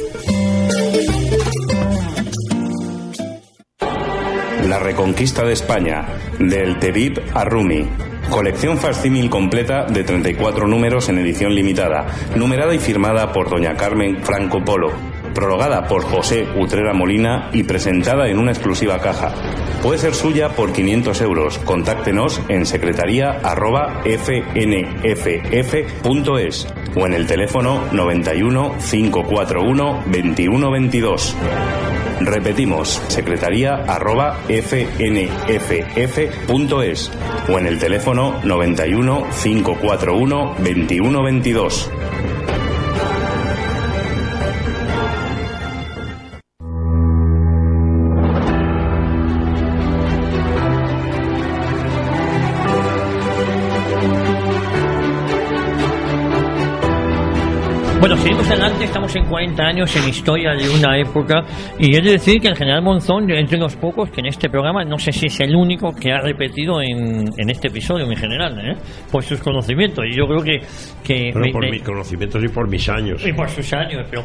Speaker 1: La reconquista de España, del Tebib a Rumi. Colección facsímil completa de 34 números en edición limitada, numerada y firmada por doña Carmen Franco Polo, prologada por José Utrera Molina y presentada en una exclusiva caja. Puede ser suya por 500 euros. Contáctenos en secretaría@fnff.es o en el teléfono 91 541 2122. Repetimos, secretaría@fnff.es o en el teléfono 91 541 2122.
Speaker 2: Bueno, seguimos adelante, estamos en 40 años en historia de una época, y es decir que el general Monzón, entre los pocos que en este programa, no sé si es el único que ha repetido en este episodio, mi general, por sus conocimientos. Y yo creo que
Speaker 3: bueno, por mis conocimientos y por mis años.
Speaker 2: Y por sus años, pero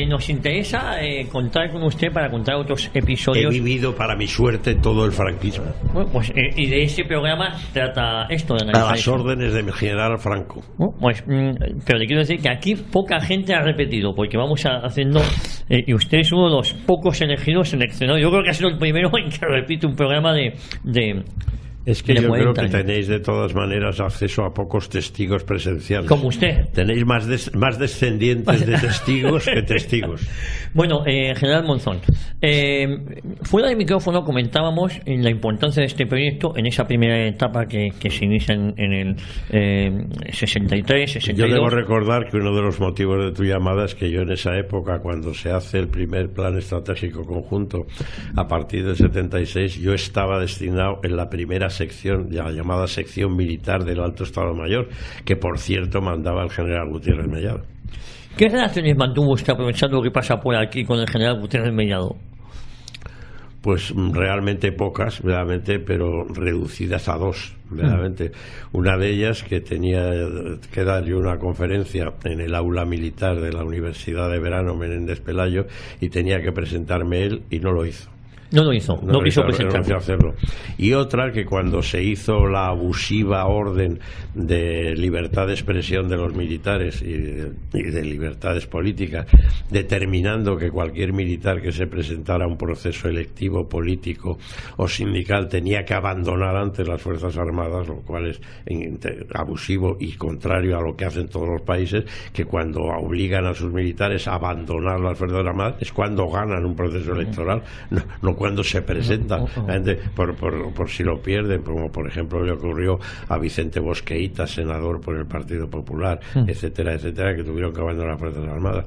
Speaker 2: nos interesa contar con usted para contar otros episodios.
Speaker 3: He vivido, para mi suerte, todo el franquismo.
Speaker 2: Bueno, pues, y de ese programa trata esto de
Speaker 3: a las órdenes de mi general Franco.
Speaker 2: Pues, pero le quiero decir que aquí poca gente ha repetido, porque vamos haciendo, y usted es uno de los pocos elegidos, seleccionados. Yo creo que ha sido el primero en que repite un programa de
Speaker 3: es que yo creo que
Speaker 2: años.
Speaker 3: tenéis de todas maneras acceso a pocos testigos presenciales.
Speaker 2: Como usted.
Speaker 3: Tenéis más descendientes de testigos que testigos.
Speaker 2: Bueno, general Monzón, fuera del micrófono comentábamos en la importancia de este proyecto en esa primera etapa que se inicia en el 63, 62.
Speaker 3: Yo debo recordar que uno de los motivos de tu llamada es que yo en esa época, cuando se hace el primer plan estratégico conjunto a partir del 76, yo estaba destinado en la primera sección, la llamada sección militar del Alto Estado Mayor, que por cierto mandaba el general Gutiérrez Mellado.
Speaker 2: ¿Qué relaciones mantuvo usted, aprovechando lo que pasa por aquí, con el general Gutiérrez Mellado?
Speaker 3: Pues realmente pocas, realmente, pero reducidas a dos, realmente. Una de ellas, que tenía que dar yo una conferencia en el aula militar de la Universidad de Verano Menéndez Pelayo, y tenía que presentarme él y no lo hizo.
Speaker 2: No quiso presentarse.
Speaker 3: Hacerlo. Y otra, que cuando se hizo la abusiva orden de libertad de expresión de los militares y de libertades políticas, determinando que cualquier militar que se presentara a un proceso electivo, político o sindical tenía que abandonar antes las Fuerzas Armadas, lo cual es abusivo y contrario a lo que hacen todos los países, que cuando obligan a sus militares a abandonar las Fuerzas Armadas es cuando ganan un proceso electoral, no cuando se presentan, por si lo pierden, como por ejemplo le ocurrió a Vicente Bosqueita, senador por el Partido Popular, etcétera, etcétera, que tuvieron que abandonar las Fuerzas Armadas.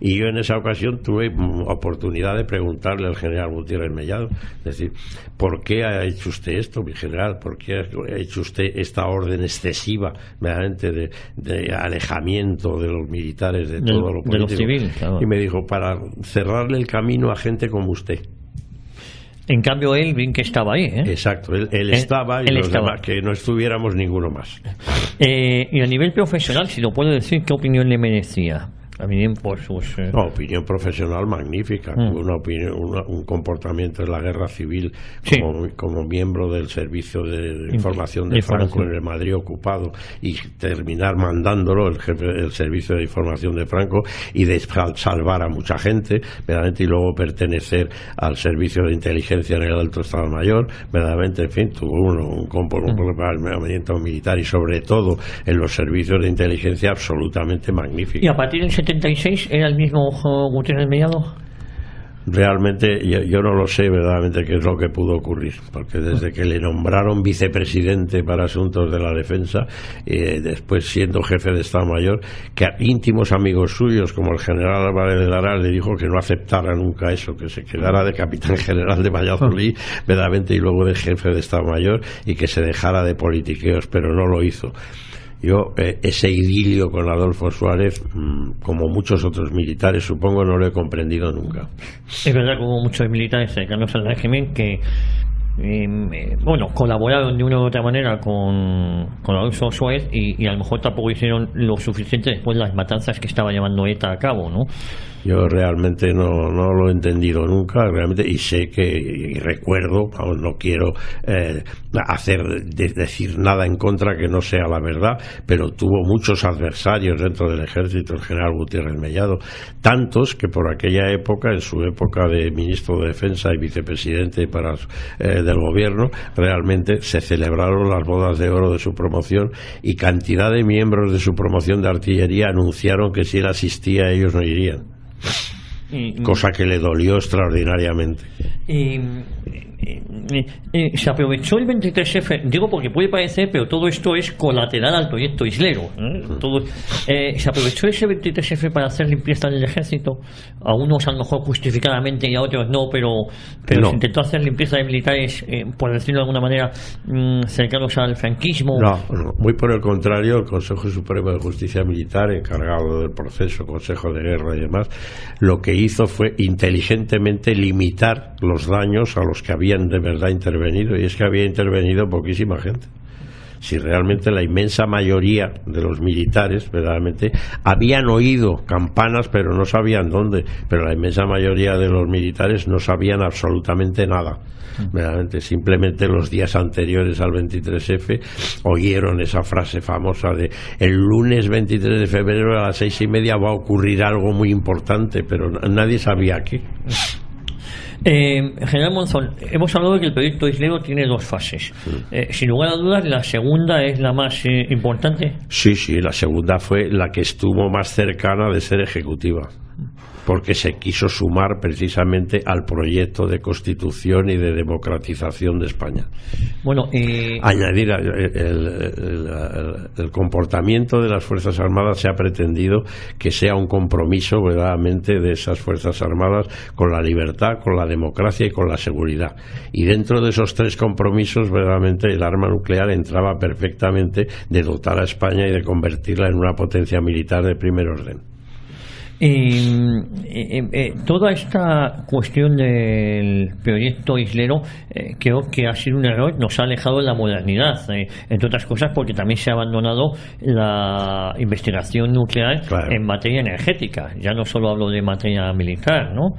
Speaker 3: Y yo en esa ocasión tuve oportunidad de preguntarle al general Gutiérrez Mellado, es decir, ¿por qué ha hecho usted esto, mi general? ¿Por qué ha hecho usted esta orden excesiva, realmente, de alejamiento de los militares de todo lo político?
Speaker 2: De los civiles, claro.
Speaker 3: Y me dijo, para cerrarle el camino a gente como usted.
Speaker 2: En cambio, él bien que estaba ahí,
Speaker 3: Exacto, él estaba, y los demás que no estuviéramos ninguno más.
Speaker 2: Y a nivel profesional, si lo puedo decir, ¿qué opinión le merecía? También por sus...
Speaker 3: opinión profesional magnífica, un comportamiento en la guerra civil como miembro del servicio de información de Franco en el Madrid ocupado, y terminar mandándolo el jefe del servicio de información de Franco, y de salvar a mucha gente, verdaderamente, y luego pertenecer al servicio de inteligencia en el Alto Estado Mayor, verdaderamente, en fin, tuvo un comportamiento militar y sobre todo en los servicios de inteligencia absolutamente magnífico.
Speaker 2: ¿Y a partir del 76 era el mismo Gutiérrez Mellado?
Speaker 3: Realmente yo no lo sé verdaderamente qué es lo que pudo ocurrir, porque desde que le nombraron vicepresidente para asuntos de la defensa, después siendo jefe de Estado Mayor, que a íntimos amigos suyos como el general Álvarez de Lara le dijo que no aceptara nunca eso, que se quedara de capitán general de Valladolid verdaderamente, y luego de jefe de Estado Mayor, y que se dejara de politiqueos, pero no lo hizo. Yo ese idilio con Adolfo Suárez, como muchos otros militares, supongo, no lo he comprendido nunca.
Speaker 2: Es verdad, como muchos militares cercanos al régimen que colaboraron de una u otra manera con Adolfo Suárez, y a lo mejor tampoco hicieron lo suficiente después de las matanzas que estaba llevando ETA a cabo, ¿no?
Speaker 3: Yo realmente no lo he entendido nunca, realmente, y sé y recuerdo, no quiero decir nada en contra que no sea la verdad, pero tuvo muchos adversarios dentro del ejército el general Gutiérrez Mellado, tantos que por aquella época, en su época de ministro de Defensa y vicepresidente del gobierno, realmente se celebraron las bodas de oro de su promoción, y cantidad de miembros de su promoción de artillería anunciaron que si él asistía ellos no irían. Cosa que le dolió extraordinariamente.
Speaker 2: Se aprovechó el 23F, digo porque puede parecer, pero todo esto es colateral al proyecto Islero, se aprovechó ese 23F para hacer limpieza del ejército, a unos a lo mejor justificadamente y a otros no, pero no. Se intentó hacer limpieza de militares, por decirlo de alguna manera, cercanos al franquismo.
Speaker 3: No, muy por el contrario. El Consejo Supremo de Justicia Militar, encargado del proceso, Consejo de Guerra y demás, lo que hizo fue inteligentemente limitar los daños a los que habían de verdad intervenido, y es que había intervenido poquísima gente. Si realmente la inmensa mayoría de los militares verdaderamente habían oído campanas pero no sabían dónde, pero la inmensa mayoría de los militares no sabían absolutamente nada. Verdaderamente, simplemente los días anteriores al 23F oyeron esa frase famosa de el lunes 23 de febrero a las 6:30 va a ocurrir algo muy importante, pero nadie sabía qué.
Speaker 2: General Monzón, hemos hablado de que el proyecto Islero tiene dos fases. Sin lugar a dudas, la segunda es la más importante.
Speaker 3: Sí, la segunda fue la que estuvo más cercana de ser ejecutiva, porque se quiso sumar precisamente al proyecto de constitución y de democratización de España.
Speaker 2: Bueno,
Speaker 3: añadir el comportamiento de las Fuerzas Armadas, se ha pretendido que sea un compromiso verdaderamente de esas Fuerzas Armadas con la libertad, con la democracia y con la seguridad. Y dentro de esos tres compromisos, verdaderamente el arma nuclear entraba perfectamente, de dotar a España y de convertirla en una potencia militar de primer orden.
Speaker 2: Toda esta cuestión del proyecto Islero creo que ha sido un error, nos ha alejado de la modernidad, entre otras cosas porque también se ha abandonado la investigación nuclear, claro, en materia energética. Ya no solo hablo de materia militar, ¿no?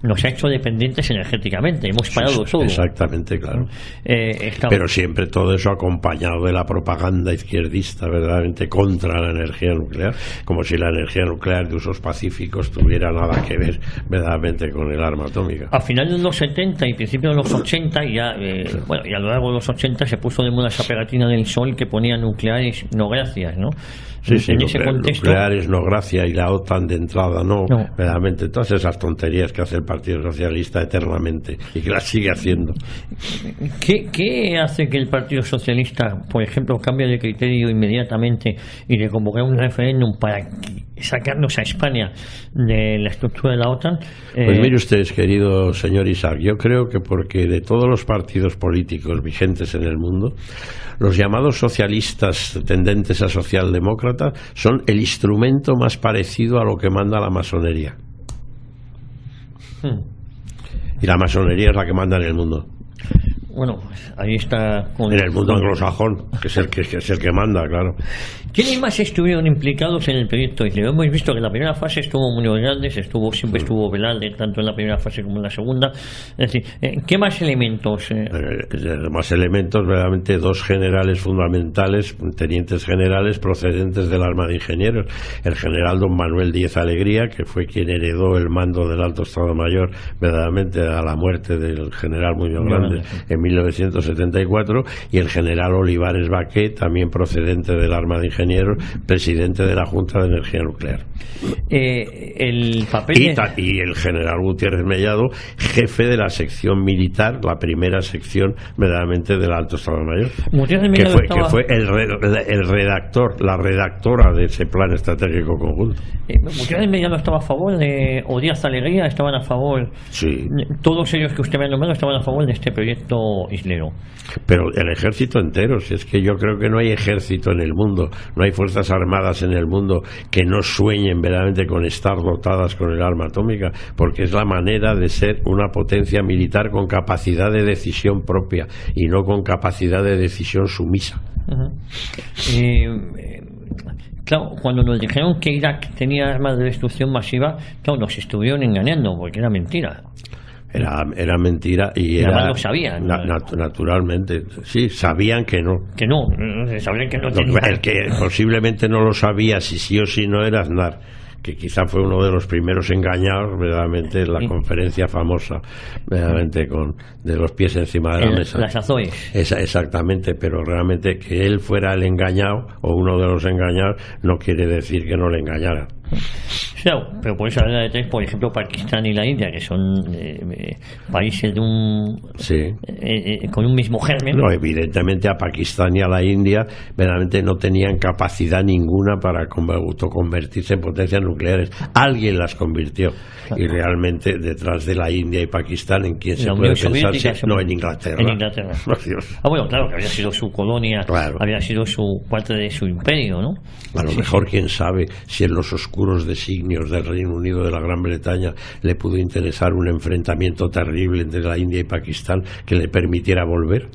Speaker 2: Nos ha hecho dependientes energéticamente, hemos parado todo.
Speaker 3: Exactamente, claro. Pero siempre todo eso acompañado de la propaganda izquierdista verdaderamente contra la energía nuclear, como si la energía nuclear de usos pacíficos tuviera nada que ver verdaderamente con el arma atómica.
Speaker 2: A finales de los 70 y principios de los 80 y a lo largo de los 80 se puso de moda esa pegatina del Sol que ponía nucleares no gracias, ¿no?
Speaker 3: Sí, en ese contexto, nucleares no gracias, y la OTAN de entrada no. Verdaderamente todas esas tonterías que hace el Partido Socialista eternamente y que las sigue haciendo.
Speaker 2: ¿Qué hace que el Partido Socialista, por ejemplo, cambie de criterio inmediatamente y de convocar un referéndum para sacarnos a España de la estructura de la OTAN?
Speaker 3: Pues mire usted, querido señor Isaac, yo creo que porque de todos los partidos políticos vigentes en el mundo, los llamados socialistas tendentes a socialdemócratas son el instrumento más parecido a lo que manda la masonería. Y la masonería es la que manda en el mundo.
Speaker 2: Bueno, ahí está.
Speaker 3: En el mundo anglosajón, que es el que manda, claro.
Speaker 2: ¿Quiénes más estuvieron implicados en el proyecto islero? Hemos visto que en la primera fase estuvo Muñoz Grandes, siempre estuvo Velarde, tanto en la primera fase como en la segunda. Es decir, ¿qué más elementos?
Speaker 3: Más elementos, verdaderamente dos generales fundamentales, tenientes generales procedentes del arma de ingenieros. El general don Manuel Díez Alegría, que fue quien heredó el mando del Alto Estado Mayor, verdaderamente a la muerte del general Muñoz Grandes en 1974, y el general Olivares Baqué, también procedente del arma de ingenieros, presidente de la Junta de Energía Nuclear.
Speaker 2: El papel
Speaker 3: y el general Gutiérrez Mellado, jefe de la sección militar, la primera sección verdaderamente del Alto Estado Mayor, que fue el redactor, la redactora de ese plan estratégico conjunto.
Speaker 2: Gutiérrez Mellado estaba a favor o Díaz Alegría estaban a favor.
Speaker 3: Sí.
Speaker 2: Todos ellos que usted me ha nombrado estaban a favor de este proyecto islero.
Speaker 3: Pero el ejército entero, si es que yo creo que no hay ejército en el mundo, no hay fuerzas armadas en el mundo que no sueñen verdaderamente con estar dotadas con el arma atómica, porque es la manera de ser una potencia militar con capacidad de decisión propia y no con capacidad de decisión sumisa.
Speaker 2: Claro, cuando nos dijeron que Irak tenía armas de destrucción masiva, claro, nos estuvieron engañando porque era mentira.
Speaker 3: Era mentira y
Speaker 2: era, lo sabían.
Speaker 3: Naturalmente, sí, sabían que no.
Speaker 2: Sabían que no tenía.
Speaker 3: El que posiblemente no lo sabía si sí o si no era Aznar, que quizá fue uno de los primeros engañados verdaderamente en la conferencia famosa, verdaderamente de los pies encima de la mesa.
Speaker 2: Las Azores.
Speaker 3: Exactamente, pero realmente que él fuera el engañado o uno de los engañados no quiere decir que no le engañara.
Speaker 2: Claro, pero puedes hablar de tres, por ejemplo, Pakistán y la India, que son países de con un mismo germen.
Speaker 3: No, evidentemente a Pakistán y a la India verdaderamente no tenían capacidad ninguna para autoconvertirse en potencias nucleares. Alguien las convirtió. Y realmente detrás de la India y Pakistán, ¿en quién se puede pensar? No, en Inglaterra.
Speaker 2: En Inglaterra. Bueno, claro, que había sido su colonia, claro. Había sido parte de su imperio, ¿no?
Speaker 3: A lo mejor, quién sabe, si en los oscuros designios del Reino Unido de la Gran Bretaña le pudo interesar un enfrentamiento terrible entre la India y Pakistán que le permitiera volver.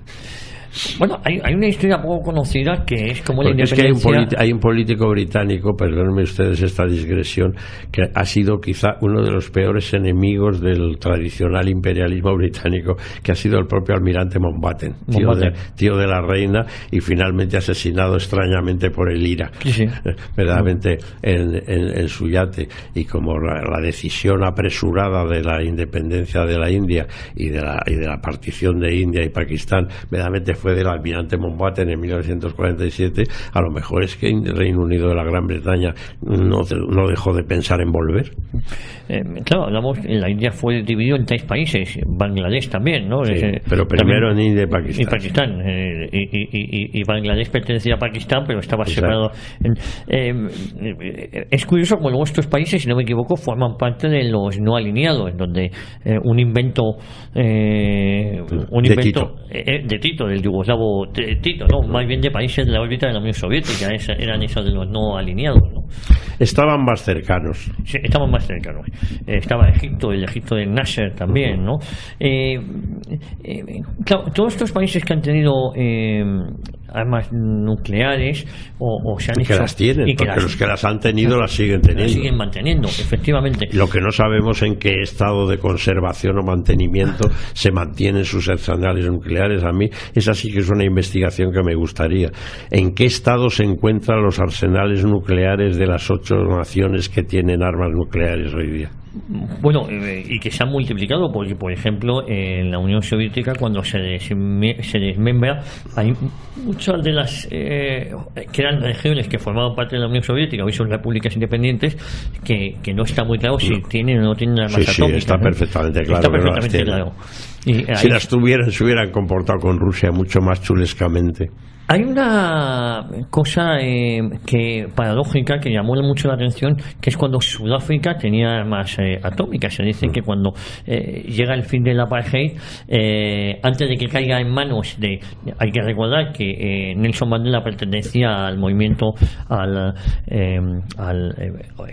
Speaker 2: Bueno, hay una historia poco conocida que es como la independencia.
Speaker 3: Es que hay un político británico, perdónenme ustedes esta digresión, que ha sido quizá uno de los peores enemigos del tradicional imperialismo británico, que ha sido el propio almirante Mountbatten, tío de la reina, y finalmente asesinado extrañamente por el IRA, verdaderamente en su yate. Y como la decisión apresurada de la independencia de la India y de la partición de India y Pakistán verdaderamente fue del almirante Mountbatten en 1947, a lo mejor es que el Reino Unido de la Gran Bretaña no dejó de pensar en volver.
Speaker 2: Claro, hablamos, la India fue dividido en 3 países, Bangladesh también, ¿no?
Speaker 3: Sí, pero primero en India y Pakistán.
Speaker 2: Y Bangladesh pertenecía a Pakistán, pero estaba separado. Es curioso como luego estos países, si no me equivoco, forman parte de los no alineados, donde un invento de Tito, del yugoslavo Tito, ¿no? Más bien de países de la órbita de la Unión Soviética, eran esos de los no alineados, ¿no?
Speaker 3: Estaban más cercanos.
Speaker 2: Sí, estaban más cercanos. Estaba Egipto, el Egipto de Nasser también, ¿no? Claro, todos estos países que han tenido armas nucleares o se han hecho,
Speaker 3: que las tienen, porque los que las han tenido las siguen teniendo.
Speaker 2: Las siguen manteniendo, efectivamente.
Speaker 3: Lo que no sabemos en qué estado de conservación o mantenimiento se mantienen sus arsenales nucleares. A mí esa sí que es una investigación que me gustaría. ¿En qué estado se encuentran los arsenales nucleares de las 8 naciones que tienen armas nucleares hoy día?
Speaker 2: Bueno, y que se han multiplicado porque, por ejemplo, en la Unión Soviética, cuando se desmembra, hay muchas de las que eran regiones que formaban parte de la Unión Soviética, hoy son repúblicas independientes, que no está muy claro si tienen o no tienen armas atómicas.
Speaker 3: Está perfectamente claro.
Speaker 2: Está perfectamente claro.
Speaker 3: Y si las tuvieran, se hubieran comportado con Rusia mucho más chulescamente.
Speaker 2: Hay una cosa que paradójica que llamó mucho la atención, que es cuando Sudáfrica tenía armas atómicas. Se dice que cuando llega el fin del apartheid, antes de que caiga en manos de... Hay que recordar que Nelson Mandela pertenecía al movimiento, que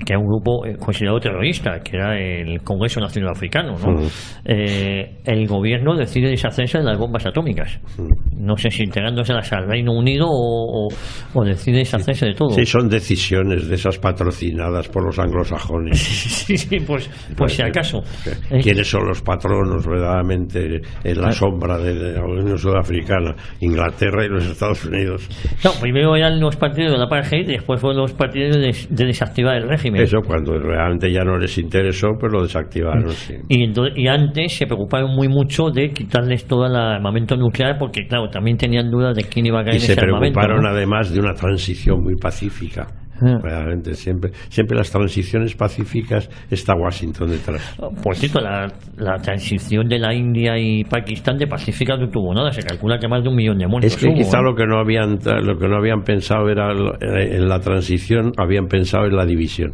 Speaker 2: era un grupo considerado terrorista, que era el Congreso Nacional Africano, ¿no? El gobierno decide deshacerse de las bombas atómicas. No sé si integrándoselas al Reino Unido o decide deshacerse de todo.
Speaker 3: Sí, son decisiones de esas patrocinadas por los anglosajones.
Speaker 2: Sí, pues si acaso.
Speaker 3: ¿Quiénes son los patronos verdaderamente en la sombra de la Unión Sudafricana? Inglaterra y los Estados Unidos.
Speaker 2: No, primero eran los partidos de la apartheid y después fueron los partidos de desactivar el régimen.
Speaker 3: Eso, cuando realmente ya no les interesó, pues lo desactivaron. Sí.
Speaker 2: Y antes se preocuparon muy mucho de quitarles todo el armamento nuclear, porque claro, también tenían dudas de quién iba a caer en ese armamento.
Speaker 3: Y se preocuparon además de una transición muy pacífica. Realmente siempre las transiciones pacíficas está Washington detrás.
Speaker 2: Por cierto, la transición de la India y Pakistán de pacífica no tuvo nada. Se calcula que más de 1 millón de muertos.
Speaker 3: Es que quizá lo que no habían pensado era en la transición, habían pensado en la división.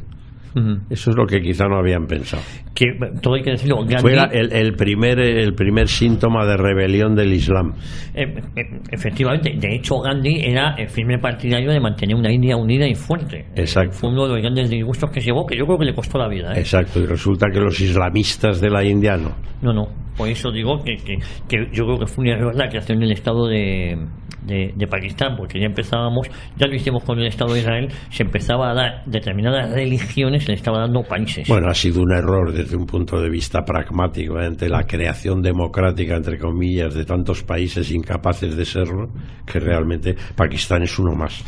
Speaker 3: Eso es lo que quizá no habían pensado.
Speaker 2: Que todo hay que decirlo, Gandhi,
Speaker 3: fue el primer síntoma de rebelión del Islam.
Speaker 2: Efectivamente, de hecho Gandhi era el firme partidario de mantener una India unida y fuerte.
Speaker 3: Exacto.
Speaker 2: Fue uno de los grandes disgustos que llevó, que yo creo que le costó la vida.
Speaker 3: Exacto, y resulta que los islamistas de la India no.
Speaker 2: No, por eso digo que yo creo que fue un error la creación del Estado de Pakistán, porque ya lo hicimos con el Estado de Israel, se empezaba a dar determinadas religiones, se le estaba dando países.
Speaker 3: Bueno, ha sido un error desde un punto de vista pragmático, ante la creación democrática, entre comillas, de tantos países incapaces de serlo, que realmente Pakistán es uno más.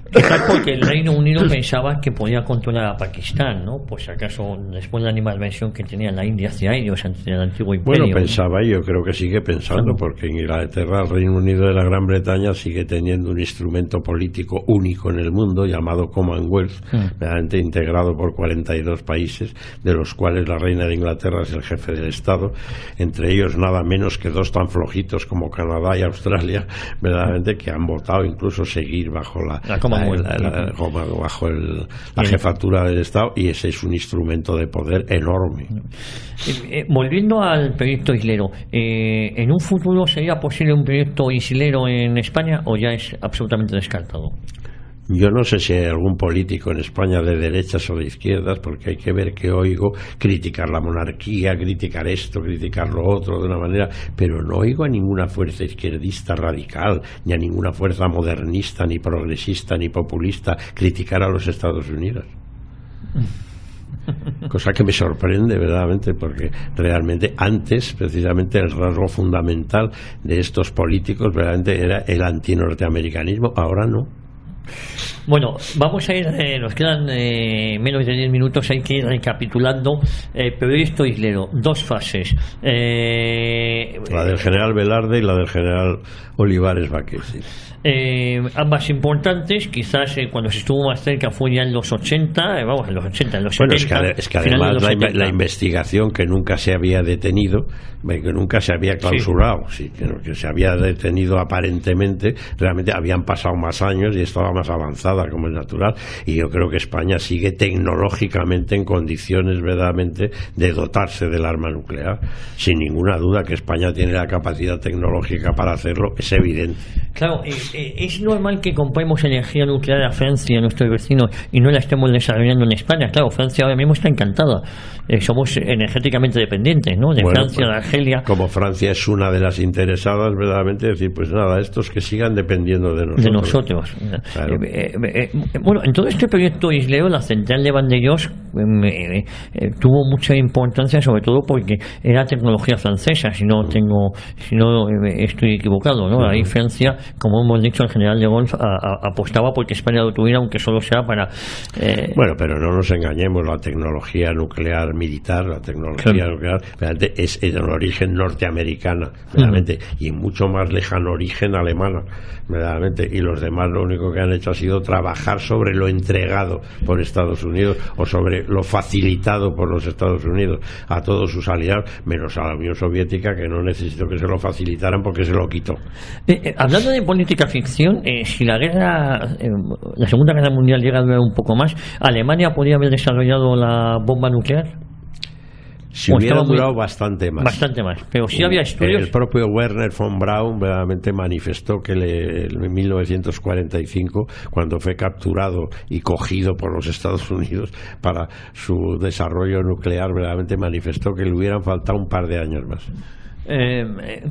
Speaker 2: Quizás porque el Reino Unido pensaba que podía controlar a Pakistán, ¿no? Pues acaso después de la animadversión que tenía la India hacia ellos ante el antiguo imperio.
Speaker 3: Bueno, pensaba, y yo creo que sigue pensando, porque en Inglaterra, el Reino Unido de la Gran Bretaña sigue teniendo un instrumento político único en el mundo llamado Commonwealth, realmente integrado por 42 países, de los cuales la reina de Inglaterra es el jefe del Estado, entre ellos nada menos que 2 tan flojitos como Canadá y Australia, verdaderamente, que han votado incluso seguir bajo la jefatura del Estado, y ese es un instrumento de poder enorme.
Speaker 2: Volviendo al proyecto islero, ¿en un futuro sería posible un proyecto islero en España o ya es absolutamente descartado?
Speaker 3: Yo no sé si hay algún político en España de derechas o de izquierdas, porque hay que ver que oigo criticar la monarquía, criticar esto, criticar lo otro de una manera, pero no oigo a ninguna fuerza izquierdista radical, ni a ninguna fuerza modernista, ni progresista, ni populista criticar a los Estados Unidos. Cosa que me sorprende verdaderamente, porque realmente antes, precisamente, el rasgo fundamental de estos políticos verdaderamente era el antinorteamericanismo, ahora no.
Speaker 2: Bueno, vamos a ir, nos quedan menos de 10 minutos, hay que ir recapitulando. Proyecto islero, 2 fases.
Speaker 3: La del general Velarde y la del general Olivares Baquesi.
Speaker 2: Ambas importantes, quizás cuando se estuvo más cerca fue ya en los 80, en los 80, en los 70.
Speaker 3: Bueno, es que además la investigación, que nunca se había detenido, que nunca se había clausurado, que se había detenido aparentemente, realmente habían pasado más años y estaba más avanzada, como es natural, y yo creo que España sigue tecnológicamente en condiciones verdaderamente de dotarse del arma nuclear. Sin ninguna duda que España tiene la capacidad tecnológica para hacerlo, es evidente.
Speaker 2: Claro, es normal que compremos energía nuclear a Francia, a nuestros vecinos, y no la estemos desarrollando en España. Claro, Francia ahora mismo está encantada. Somos energéticamente dependientes, ¿no? De Francia, de Argelia.
Speaker 3: Como Francia es una de las interesadas, verdaderamente, decir, pues nada, estos que sigan dependiendo de nosotros.
Speaker 2: Claro. Bueno, en todo este proyecto islero, la central de Vandellós tuvo mucha importancia, sobre todo porque era tecnología francesa, si no estoy equivocado, ¿no? Ahí Francia, como hemos dicho, el general de Gaulle apostaba porque España lo tuviera, aunque solo sea para...
Speaker 3: Bueno, pero no nos engañemos, la tecnología nuclear militar, la tecnología nuclear realmente es en origen norteamericana, realmente, y en mucho más lejano origen alemana, verdaderamente, y los demás lo único que han hecho ha sido trabajar sobre lo entregado por Estados Unidos o sobre lo facilitado por los Estados Unidos a todos sus aliados, menos a la Unión Soviética, que no necesitó que se lo facilitaran porque se lo quitó.
Speaker 2: Hablando de política ficción, si la Segunda Guerra Mundial llega a durar un poco más, ¿Alemania podría haber desarrollado la bomba nuclear?
Speaker 3: Si hubiera durado bastante más.
Speaker 2: Bastante más, pero sí había estudios.
Speaker 3: El propio Werner von Braun realmente manifestó que en 1945, cuando fue capturado y cogido por los Estados Unidos para su desarrollo nuclear, realmente manifestó que le hubieran faltado un par de años más.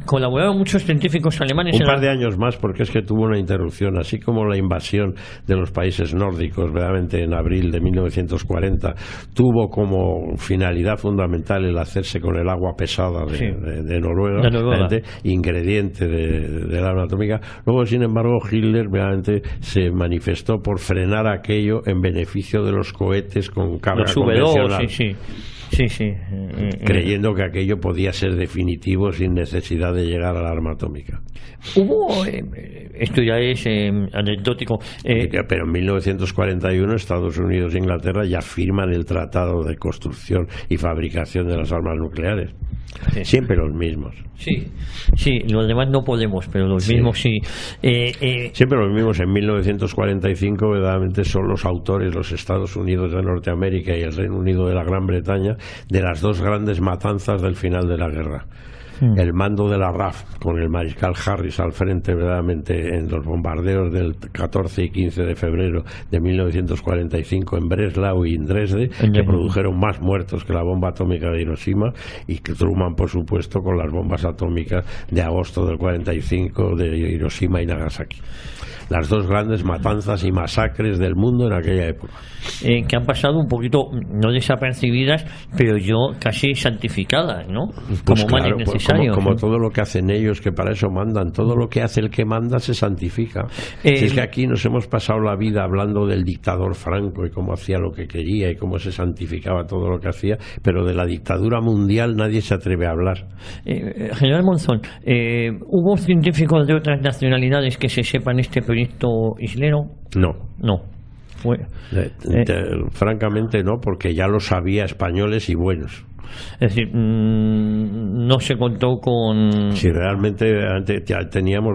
Speaker 2: Colaboraron muchos científicos alemanes.
Speaker 3: Un par de años más, porque es que tuvo una interrupción, así como la invasión de los países nórdicos, realmente en abril de 1940, tuvo como finalidad fundamental el hacerse con el agua pesada de Noruega, ingrediente de la arma atómica. Luego, sin embargo, Hitler realmente se manifestó por frenar aquello en beneficio de los cohetes con carga convencional. Creyendo que aquello podía ser definitivo sin necesidad de llegar al arma atómica.
Speaker 2: Hubo, esto ya es anecdótico,
Speaker 3: pero en 1941 Estados Unidos e Inglaterra ya firman el Tratado de Construcción y Fabricación de las Armas Nucleares. Siempre los mismos.
Speaker 2: Sí, los demás no podemos, pero los mismos sí.
Speaker 3: Siempre los mismos. En 1945 verdaderamente son los autores, los Estados Unidos de Norteamérica y el Reino Unido de la Gran Bretaña, de las dos grandes matanzas del final de la guerra. El mando de la RAF, con el mariscal Harris al frente, verdaderamente en los bombardeos del 14 y 15 de febrero de 1945 en Breslau y en Dresde, que produjeron más muertos que la bomba atómica de Hiroshima, y que Truman, por supuesto, con las bombas atómicas de agosto del 45 de Hiroshima y Nagasaki. Las dos grandes matanzas y masacres del mundo en aquella época.
Speaker 2: Que han pasado un poquito, no desapercibidas, pero yo casi santificadas, ¿no?
Speaker 3: Pues
Speaker 2: como mal innecesario.
Speaker 3: Como todo lo que hacen ellos, que para eso mandan. Todo lo que hace el que manda se santifica. Si es que aquí nos hemos pasado la vida hablando del dictador Franco y cómo hacía lo que quería y cómo se santificaba todo lo que hacía, pero de la dictadura mundial nadie se atreve a hablar.
Speaker 2: General Monzón, ¿hubo científicos de otras nacionalidades que se sepan este proyecto islero?
Speaker 3: No. Francamente no, porque ya lo sabía españoles y buenos.
Speaker 2: Es decir, no se contó con...
Speaker 3: Si realmente ya teníamos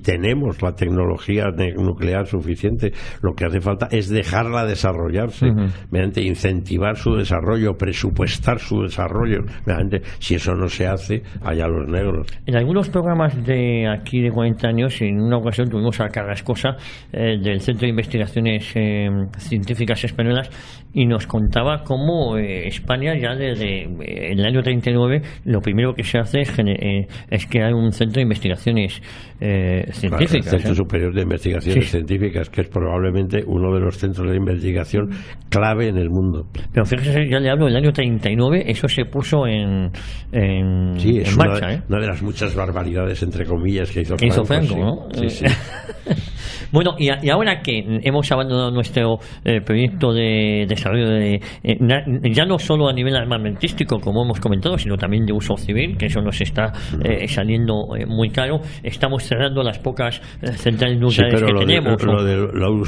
Speaker 3: tenemos la tecnología nuclear suficiente, lo que hace falta es dejarla desarrollarse, mediante incentivar su desarrollo, presupuestar su desarrollo. Mediante, si eso no se hace, allá los negros.
Speaker 2: En algunos programas de aquí de 40 años, en una ocasión tuvimos a Carrascosa del Centro de Investigaciones Científicas Españolas, y nos contaba cómo España ya desde en el año 39 lo primero que se hace es crear un centro de investigaciones científicas.
Speaker 3: El Centro Superior de Investigaciones Científicas, que es probablemente uno de los centros de investigación clave en el mundo.
Speaker 2: Pero fíjese, ya le hablo del año 39, eso se puso en marcha.
Speaker 3: Una de las muchas barbaridades, entre comillas, que hizo
Speaker 2: Franco, ¿no?
Speaker 3: Sí.
Speaker 2: Bueno, y ahora que hemos abandonado nuestro proyecto de desarrollo ya no solo a nivel armamentístico, como hemos comentado, sino también de uso civil, que eso nos está saliendo muy caro, estamos cerrando las pocas centrales nucleares que tenemos.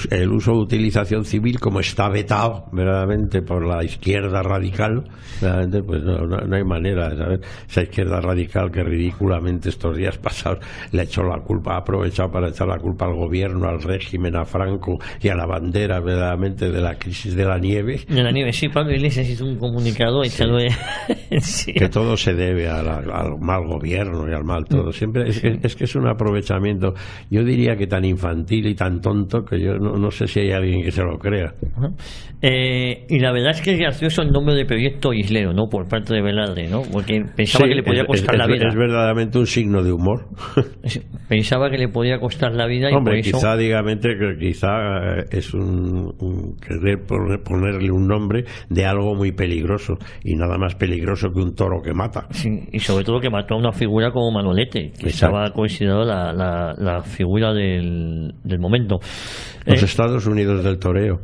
Speaker 3: El uso de utilización civil, como está vetado verdaderamente por la izquierda radical, verdaderamente pues no hay manera, ¿sabes? Esa izquierda radical que ridículamente estos días pasados le ha aprovechado para echar la culpa al gobierno, al régimen, a Franco y a la bandera verdaderamente de la crisis de la nieve.
Speaker 2: De la nieve, sí, Pablo Iglesias hizo un comunicado
Speaker 3: que todo se debe al mal gobierno y al mal todo. Siempre es que es un aprovechamiento, yo diría que tan infantil y tan tonto, que yo no sé si hay alguien que se lo crea.
Speaker 2: Y la verdad es que es gracioso el nombre de proyecto islero, ¿no? Por parte de Velarde, ¿no? Porque pensaba que le podía costar la vida.
Speaker 3: Es verdaderamente un signo de humor.
Speaker 2: Pensaba que le podía costar la vida.
Speaker 3: Hombre,
Speaker 2: y por eso...
Speaker 3: quizá es un querer ponerle un nombre de algo muy peligroso, y nada más peligroso peligroso que un toro que mata.
Speaker 2: Sí, y sobre todo que mató a una figura como Manolete, que estaba considerada la figura del momento.
Speaker 3: Los Estados Unidos del toreo.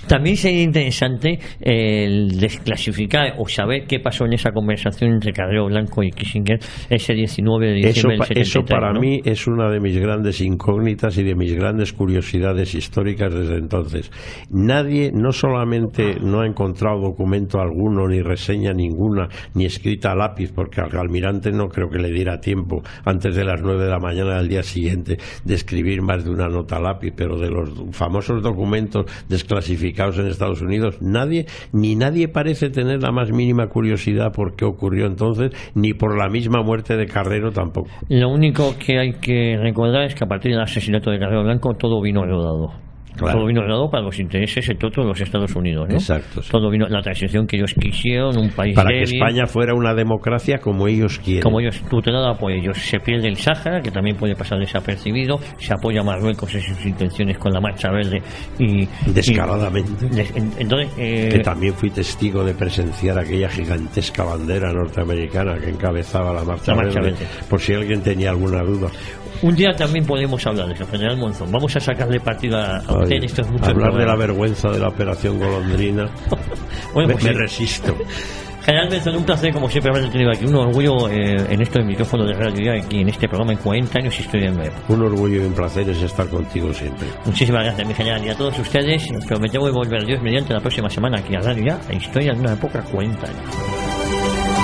Speaker 2: También sería interesante el desclasificar o saber qué pasó en esa conversación entre Carrero Blanco y Kissinger ese 19 de diciembre del 73.
Speaker 3: Eso para
Speaker 2: ¿no?
Speaker 3: mí es una de mis grandes incógnitas y de mis grandes curiosidades históricas desde entonces. Nadie, no solamente no ha encontrado documento alguno, ni reseña ninguna, ni escrita a lápiz, porque al almirante no creo que le diera tiempo antes de las 9 de la mañana del día siguiente de escribir más de una nota a lápiz, pero de los famosos documentos desclasificados en Estados Unidos, nadie parece tener la más mínima curiosidad por qué ocurrió entonces, ni por la misma muerte de Carrero tampoco.
Speaker 2: Lo único que hay que recordar es que a partir del asesinato de Carrero Blanco todo vino rodado. Claro. Todo vino rodado para los intereses entre otros los Estados Unidos, ¿no?
Speaker 3: Exacto. Sí.
Speaker 2: Todo vino la transición que ellos quisieron, un país
Speaker 3: para
Speaker 2: débil,
Speaker 3: que España fuera una democracia como ellos quieren.
Speaker 2: Como ellos, tutelada por ellos. Se pierde el Sáhara, que también puede pasar desapercibido. Se apoya a Marruecos en sus intenciones con la Marcha Verde y
Speaker 3: descaradamente.
Speaker 2: Entonces,
Speaker 3: que también fui testigo de presenciar aquella gigantesca bandera norteamericana que encabezaba la Marcha Verde, por si alguien tenía alguna duda.
Speaker 2: Un día también podemos hablar de eso, General Monzón. Vamos a sacarle partido a usted en estos muchos
Speaker 3: hablar
Speaker 2: programas.
Speaker 3: De la vergüenza de la Operación Golondrina.
Speaker 2: Bueno, pues
Speaker 3: me resisto.
Speaker 2: General Monzón, un placer como siempre haber tenido aquí. Un orgullo en este micrófono de radio y aquí en este programa en 40 años Historia Nueva.
Speaker 3: Un orgullo y un placer es estar contigo siempre.
Speaker 2: Muchísimas gracias, mi general. Y a todos ustedes, prometemos volver Dios mediante la próxima semana aquí a Radio Ya, a Historia de una época 40 años.